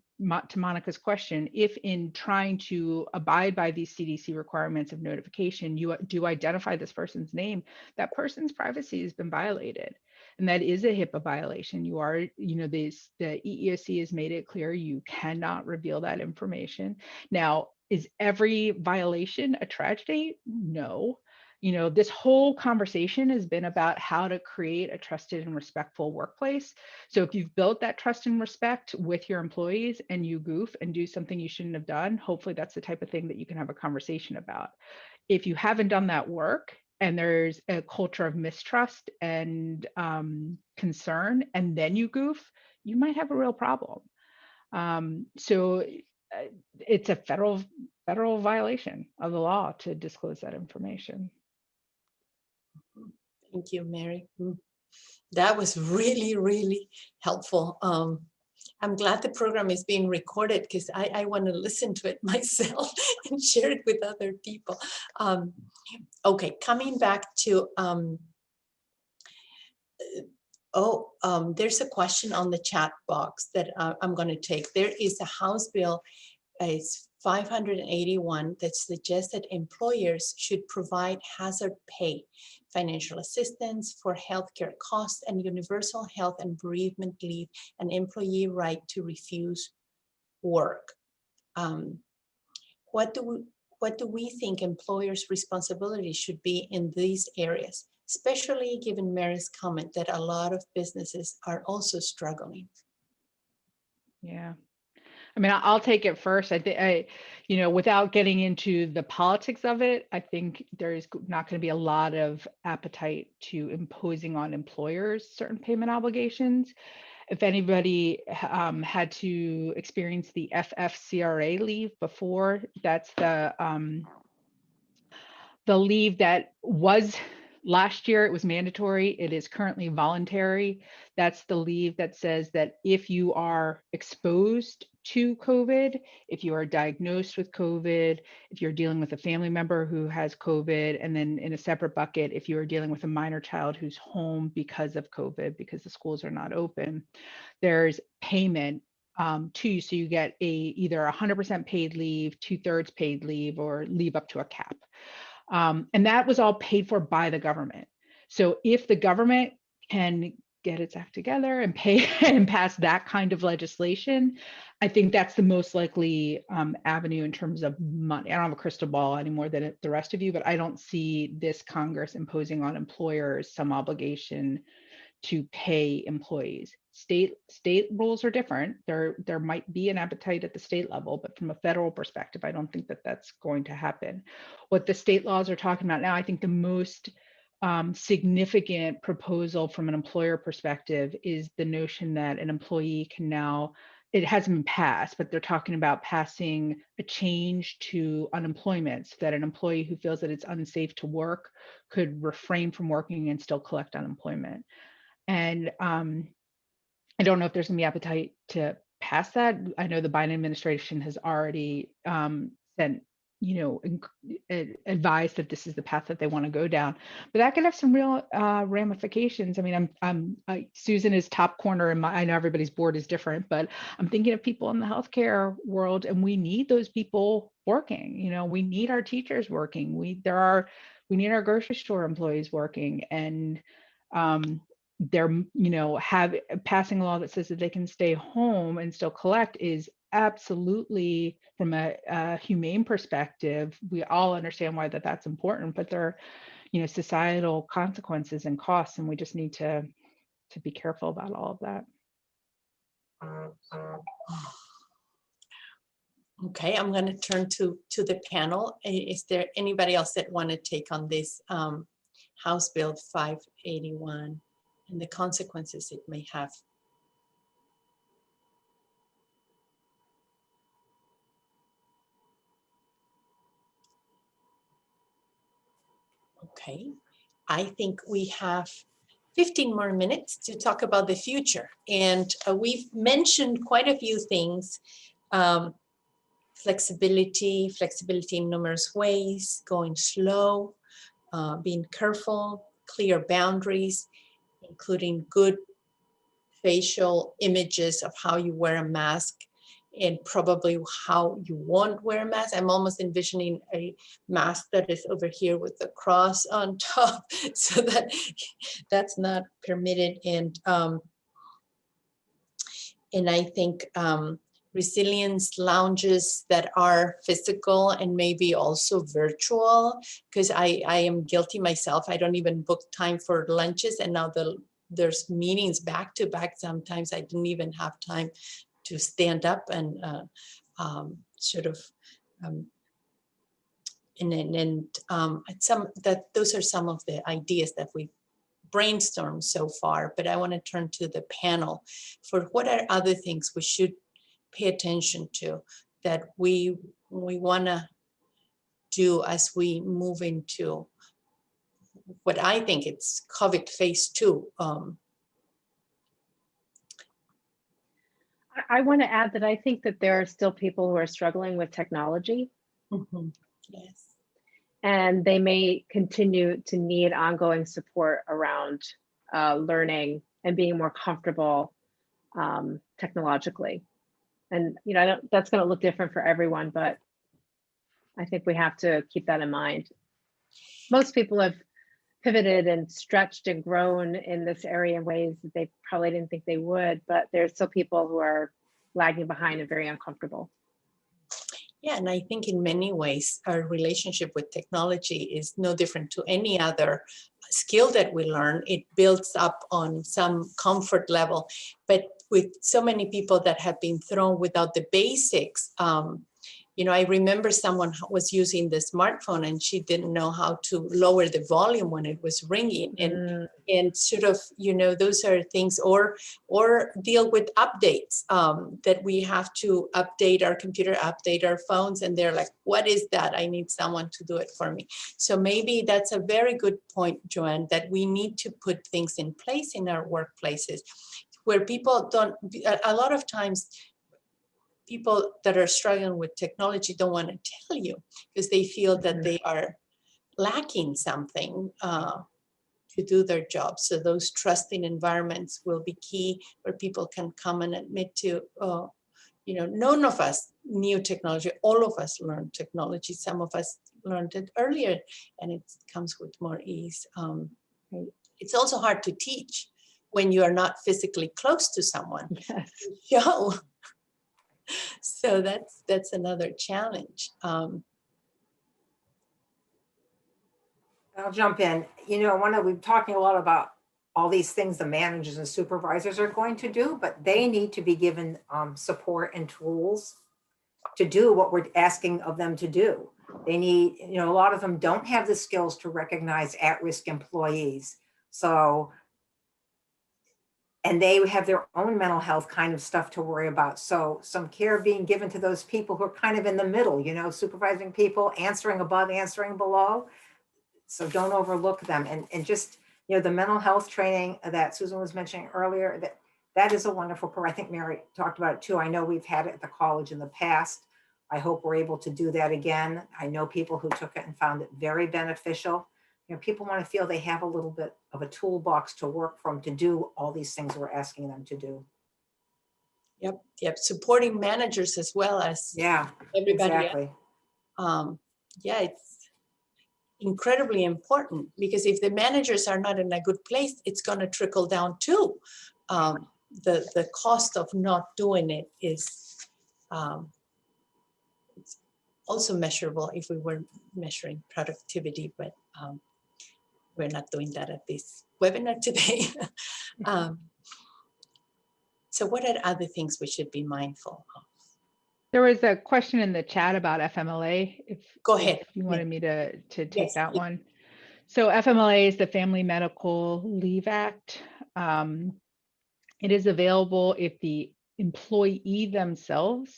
Monica's question, if in trying to abide by these CDC requirements of notification, you do identify this person's name, that person's privacy has been violated. And that is a HIPAA violation. You are, the EEOC has made it clear you cannot reveal that information. Now, is every violation a tragedy? No. This whole conversation has been about how to create a trusted and respectful workplace. So if you've built that trust and respect with your employees and you goof and do something you shouldn't have done, hopefully that's the type of thing that you can have a conversation about. If you haven't done that work and there's a culture of mistrust and concern, and then you goof, you might have a real problem. So it's a federal violation of the law to disclose that information. Thank you, Mary. That was really, really helpful. I'm glad the program is being recorded because I want to listen to it myself and share it with other people. Okay, coming back to, there's a question on the chat box that I'm going to take. There is a House bill, it's 581, that suggests that employers should provide hazard pay, financial assistance for healthcare costs, and universal health and bereavement leave, and employee right to refuse work. What do we think employers' responsibility should be in these areas? especially given Mary's comment that a lot of businesses are also struggling. Yeah. I mean, I'll take it first. I think, without getting into the politics of it, I think there's not going to be a lot of appetite to imposing on employers certain payment obligations. If anybody had to experience the FFCRA leave before, that's the leave that was last year, it was mandatory. It is currently voluntary. That's the leave that says that if you are exposed to COVID, if you are diagnosed with COVID, if you're dealing with a family member who has COVID, and then in a separate bucket, if you are dealing with a minor child who's home because of COVID, because the schools are not open, there's payment to you. So you get either 100% paid leave, 2/3 paid leave, or leave up to a cap. And that was all paid for by the government. So if the government can get its act together and pay and pass that kind of legislation, I think that's the most likely avenue in terms of money. I don't have a crystal ball any more than the rest of you, but I don't see this Congress imposing on employers some obligation to pay employees. State rules are different. There might be an appetite at the state level, but from a federal perspective, I don't think that that's going to happen. What the state laws are talking about now, I think the most significant proposal from an employer perspective is the notion that an employee can now, it hasn't been passed, but they're talking about passing a change to unemployment so that an employee who feels that it's unsafe to work could refrain from working and still collect unemployment. And I don't know if there's going to be appetite to pass that. I know the Biden administration has already sent, advised that this is the path that they want to go down, but that could have some real ramifications. I mean, Susan is top corner, and I know everybody's board is different, but I'm thinking of people in the healthcare world, and we need those people working. We need our teachers working. We need our grocery store employees working, and they're passing a law that says that they can stay home and still collect is absolutely, from a humane perspective, we all understand why that's important, but there are societal consequences and costs, and we just need to be careful about all of that. Okay, I'm going to turn to the panel. Is there anybody else that want to take on this House Bill 581 and the consequences it may have? Okay, I think we have 15 more minutes to talk about the future. And we've mentioned quite a few things. Flexibility in numerous ways, going slow, being careful, clear boundaries, including good facial images of how you wear a mask and probably how you won't wear a mask. I'm almost envisioning a mask that is over here with the cross on top, so that's not permitted. And I think resilience lounges that are physical and maybe also virtual, because I am guilty myself. I don't even book time for lunches, and now there's meetings back to back. Sometimes I didn't even have time to stand up and those are some of the ideas that we brainstormed so far. But I want to turn to the panel for what are other things we should pay attention to that we want to do as we move into what I think it's COVID phase 2. I want to add that I think that there are still people who are struggling with technology. Mm-hmm. Yes. And they may continue to need ongoing support around learning and being more comfortable technologically. And that's going to look different for everyone, but I think we have to keep that in mind. Most people have pivoted and stretched and grown in this area in ways that they probably didn't think they would, but there's still people who are lagging behind and very uncomfortable. Yeah, and I think in many ways, our relationship with technology is no different to any other skill that we learn. It builds up on some comfort level, but with so many people that have been thrown without the basics, you know, I remember someone was using the smartphone and she didn't know how to lower the volume when it was ringing, and sort of, you know, those are things, or deal with updates, that we have to update our computer, update our phones, and they're like, what is that? I need someone to do it for me. So maybe that's a very good point, Joanne, that we need to put things in place in our workplaces where people don't, a lot of times, people that are struggling with technology don't want to tell you because they feel that they are lacking something to do their job. So those trusting environments will be key, where people can come and admit to, you know, none of us knew technology. All of us learned technology. Some of us learned it earlier, and it comes with more ease. It's also hard to teach when you are not physically close to someone. Yes. Show. So that's another challenge. I'll jump in. You know, we're talking a lot about all these things the managers and supervisors are going to do, but they need to be given support and tools to do what we're asking of them to do. They need, you know, a lot of them don't have the skills to recognize at-risk employees. So, and they have their own mental health kind of stuff to worry about. So some care being given to those people who are kind of in the middle, you know, supervising people, answering above, answering below. So don't overlook them. And just, you know, the mental health training that Susan was mentioning earlier, that is a wonderful program. I think Mary talked about it too. I know we've had it at the college in the past. I hope we're able to do that again. I know people who took it and found it very beneficial. You know, people want to feel they have a little bit of a toolbox to work from to do all these things we're asking them to do. Yep. Supporting managers as well as everybody. Exactly. Yeah, it's incredibly important, because if the managers are not in a good place, it's going to trickle down too. The cost of not doing it is it's also measurable if we were measuring productivity, but we're not doing that at this webinar today. So what are other things we should be mindful of? There was a question in the chat about FMLA. Go ahead. If you wanted me to take Yes, that please. one. So FMLA is the Family Medical Leave Act. It is available if the employee themselves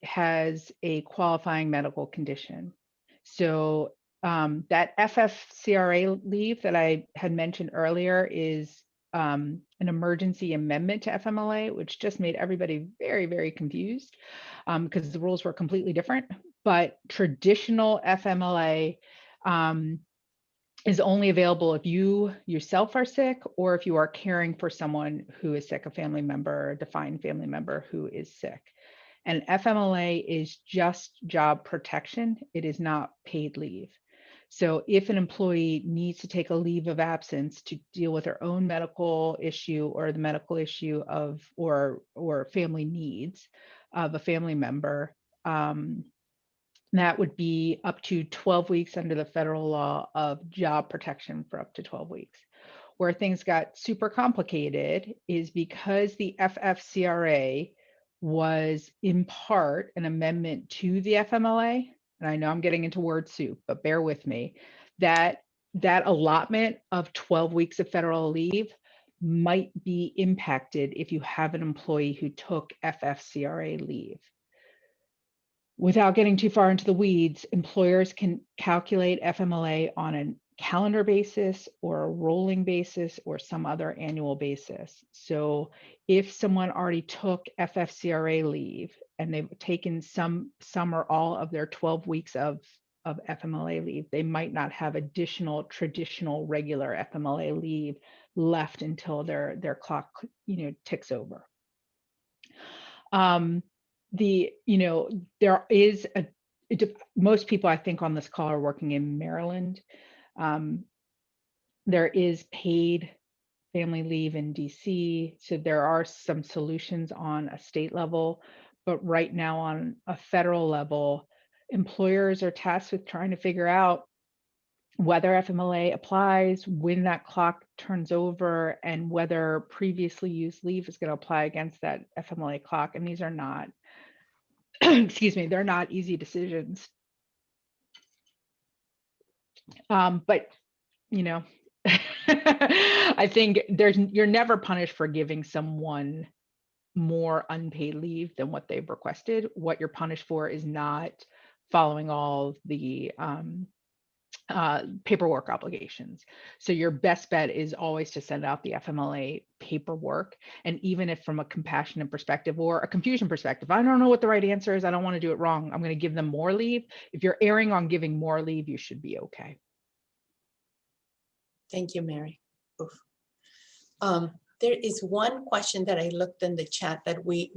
has a qualifying medical condition. So that FFCRA leave that I had mentioned earlier is an emergency amendment to FMLA, which just made everybody very, very confused because the rules were completely different. But traditional FMLA is only available if you yourself are sick, or if you are caring for someone who is sick, a family member, a defined family member who is sick. And FMLA is just job protection. It is not paid leave. So if an employee needs to take a leave of absence to deal with their own medical issue or the medical issue of, or family needs of a family member, that would be up to 12 weeks under the federal law of job protection for up to 12 weeks. Where things got super complicated is because the FFCRA was in part an amendment to the FMLA, and I know I'm getting into word soup, but bear with me, that allotment of 12 weeks of federal leave might be impacted if you have an employee who took FFCRA leave. Without getting too far into the weeds, employers can calculate FMLA on a calendar basis or a rolling basis or some other annual basis. So if someone already took FFCRA leave and they've taken some or all of their 12 weeks of FMLA leave, they might not have additional traditional regular FMLA leave left until their clock, ticks over. There is most people I think on this call are working in Maryland. There is paid family leave in DC. So there are some solutions on a state level, But right now on a federal level, employers are tasked with trying to figure out whether FMLA applies, when that clock turns over, and whether previously used leave is going to apply against that FMLA clock. And these are not, excuse me, they're not easy decisions. But, you know, I think you're never punished for giving someone more unpaid leave than what they've requested. What you're punished for is not following all the paperwork obligations. So your best bet is always to send out the FMLA paperwork. And even if from a compassionate perspective or a confusion perspective, I don't know what the right answer is, I don't want to do it wrong, I'm going to give them more leave. If you're erring on giving more leave, you should be okay. Thank you, Mary. Oof. There is one question that I looked in the chat that we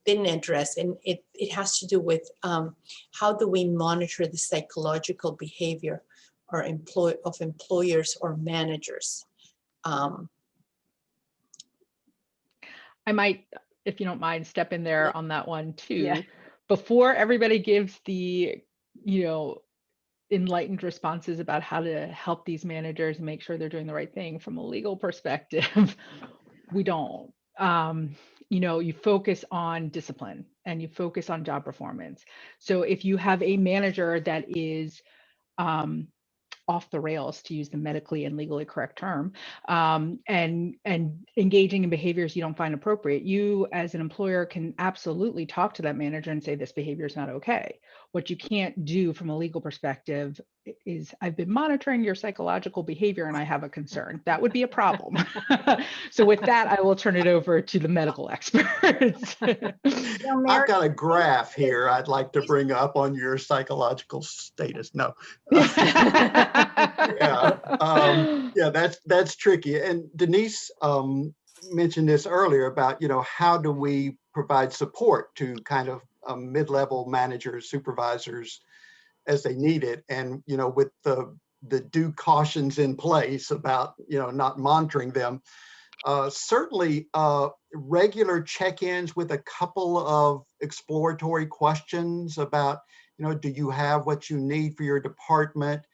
didn't address, and it has to do with how do we monitor the psychological behavior or employers or managers? I might, if you don't mind, step in there on that one too. Yeah. Before everybody gives the, enlightened responses about how to help these managers and make sure they're doing the right thing from a legal perspective, we don't. You focus on discipline and you focus on job performance. So if you have a manager that is off the rails, to use the medically and legally correct term, and engaging in behaviors you don't find appropriate, you as an employer can absolutely talk to that manager and say, this behavior is not okay. What you can't do from a legal perspective is, I've been monitoring your psychological behavior and I have a concern. That would be a problem. So with that, I will turn it over to the medical experts. I've got a graph here I'd like to bring up on your psychological status. No. That's tricky. And Denise mentioned this earlier about, how do we provide support to kind of mid-level managers, supervisors as they need it. And, with the due cautions in place about, not monitoring them, certainly regular check-ins with a couple of exploratory questions about, do you have what you need for your department?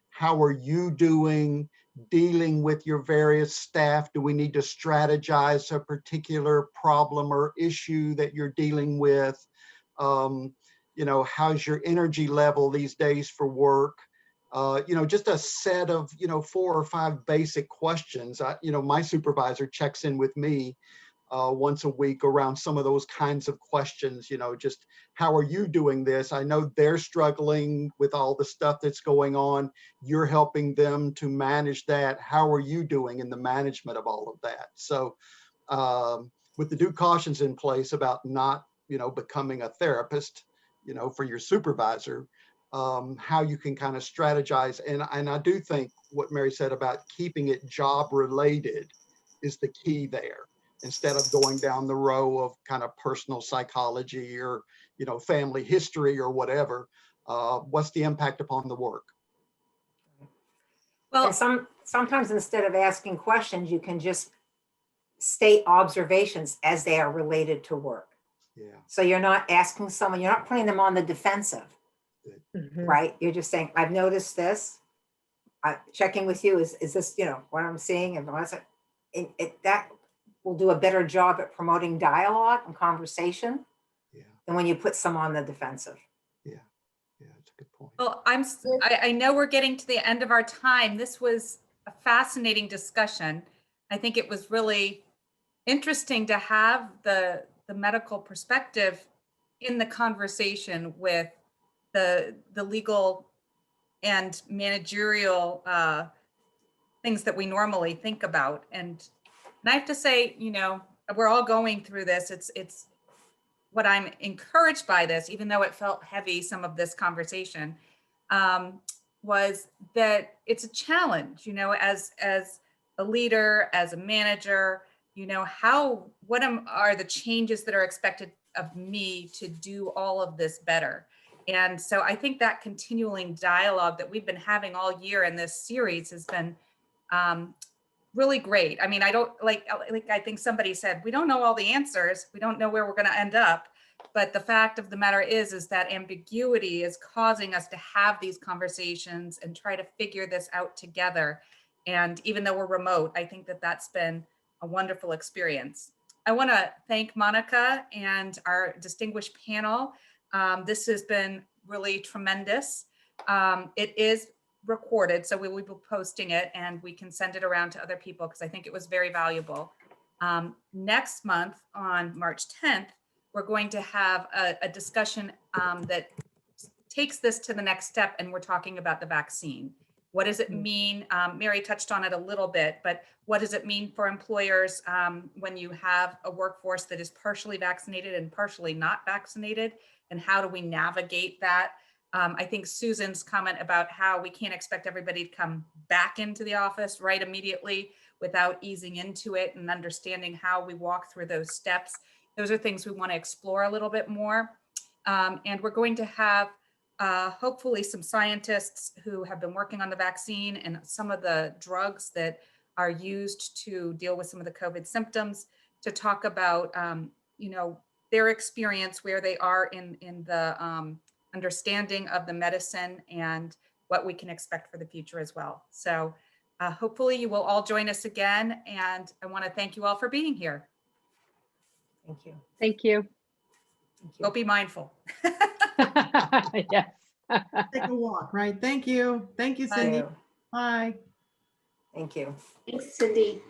How are you doing dealing with your various staff? Do we need to strategize a particular problem or issue that you're dealing with? How's your energy level these days for work? Just a set of, 4 or 5 basic questions. My supervisor checks in with me once a week around some of those kinds of questions, just how are you doing this? I know they're struggling with all the stuff that's going on. You're helping them to manage that. How are you doing in the management of all of that? So with the due cautions in place about not, becoming a therapist, for your supervisor, how you can kind of strategize. And I do think what Mary said about keeping it job related is the key there, instead of going down the row of kind of personal psychology or, family history or whatever. What's the impact upon the work? Well, And sometimes instead of asking questions, you can just state observations as they are related to work. Yeah. So you're not asking someone, you're not putting them on the defensive, right? You're just saying, I've noticed this. Checking with you, is this, what I'm seeing? And that will do a better job at promoting dialogue and conversation than when you put someone on the defensive. Yeah, that's a good point. well, I know we're getting to the end of our time. This was a fascinating discussion. I think it was really interesting to have the medical perspective in the conversation with the legal and managerial things that we normally think about. And I have to say, we're all going through this. It's what I'm encouraged by this, even though it felt heavy, some of this conversation, was that it's a challenge, as a leader, as a manager, what are the changes that are expected of me to do all of this better? And so I think that continuing dialogue that we've been having all year in this series has been really great. I mean, I don't like I think somebody said, we don't know all the answers. We don't know where we're going to end up, But the fact of the matter is that ambiguity is causing us to have these conversations and try to figure this out together. And even though we're remote, I think that that's been a wonderful experience. I want to thank Monica and our distinguished panel. This has been really tremendous. It is recorded, so we will be posting it and we can send it around to other people because I think it was very valuable. Next month on March 10th, we're going to have a discussion that takes this to the next step, and we're talking about the vaccine. What does it mean? Mary touched on it a little bit, but what does it mean for employers when you have a workforce that is partially vaccinated and partially not vaccinated? And how do we navigate that? I think Susan's comment about how we can't expect everybody to come back into the office right immediately without easing into it and understanding how we walk through those steps. Those are things we want to explore a little bit more. And we're going to have hopefully some scientists who have been working on the vaccine and some of the drugs that are used to deal with some of the COVID symptoms to talk about, their experience, where they are in the understanding of the medicine and what we can expect for the future as well. So hopefully you will all join us again. And I want to thank you all for being here. Thank you. Thank you. Thank you. Go be mindful. Yes. Take a walk, right? Thank you. Thank you, Bye. Cindy. Thank you. Bye. Thank you. Thanks, Cindy.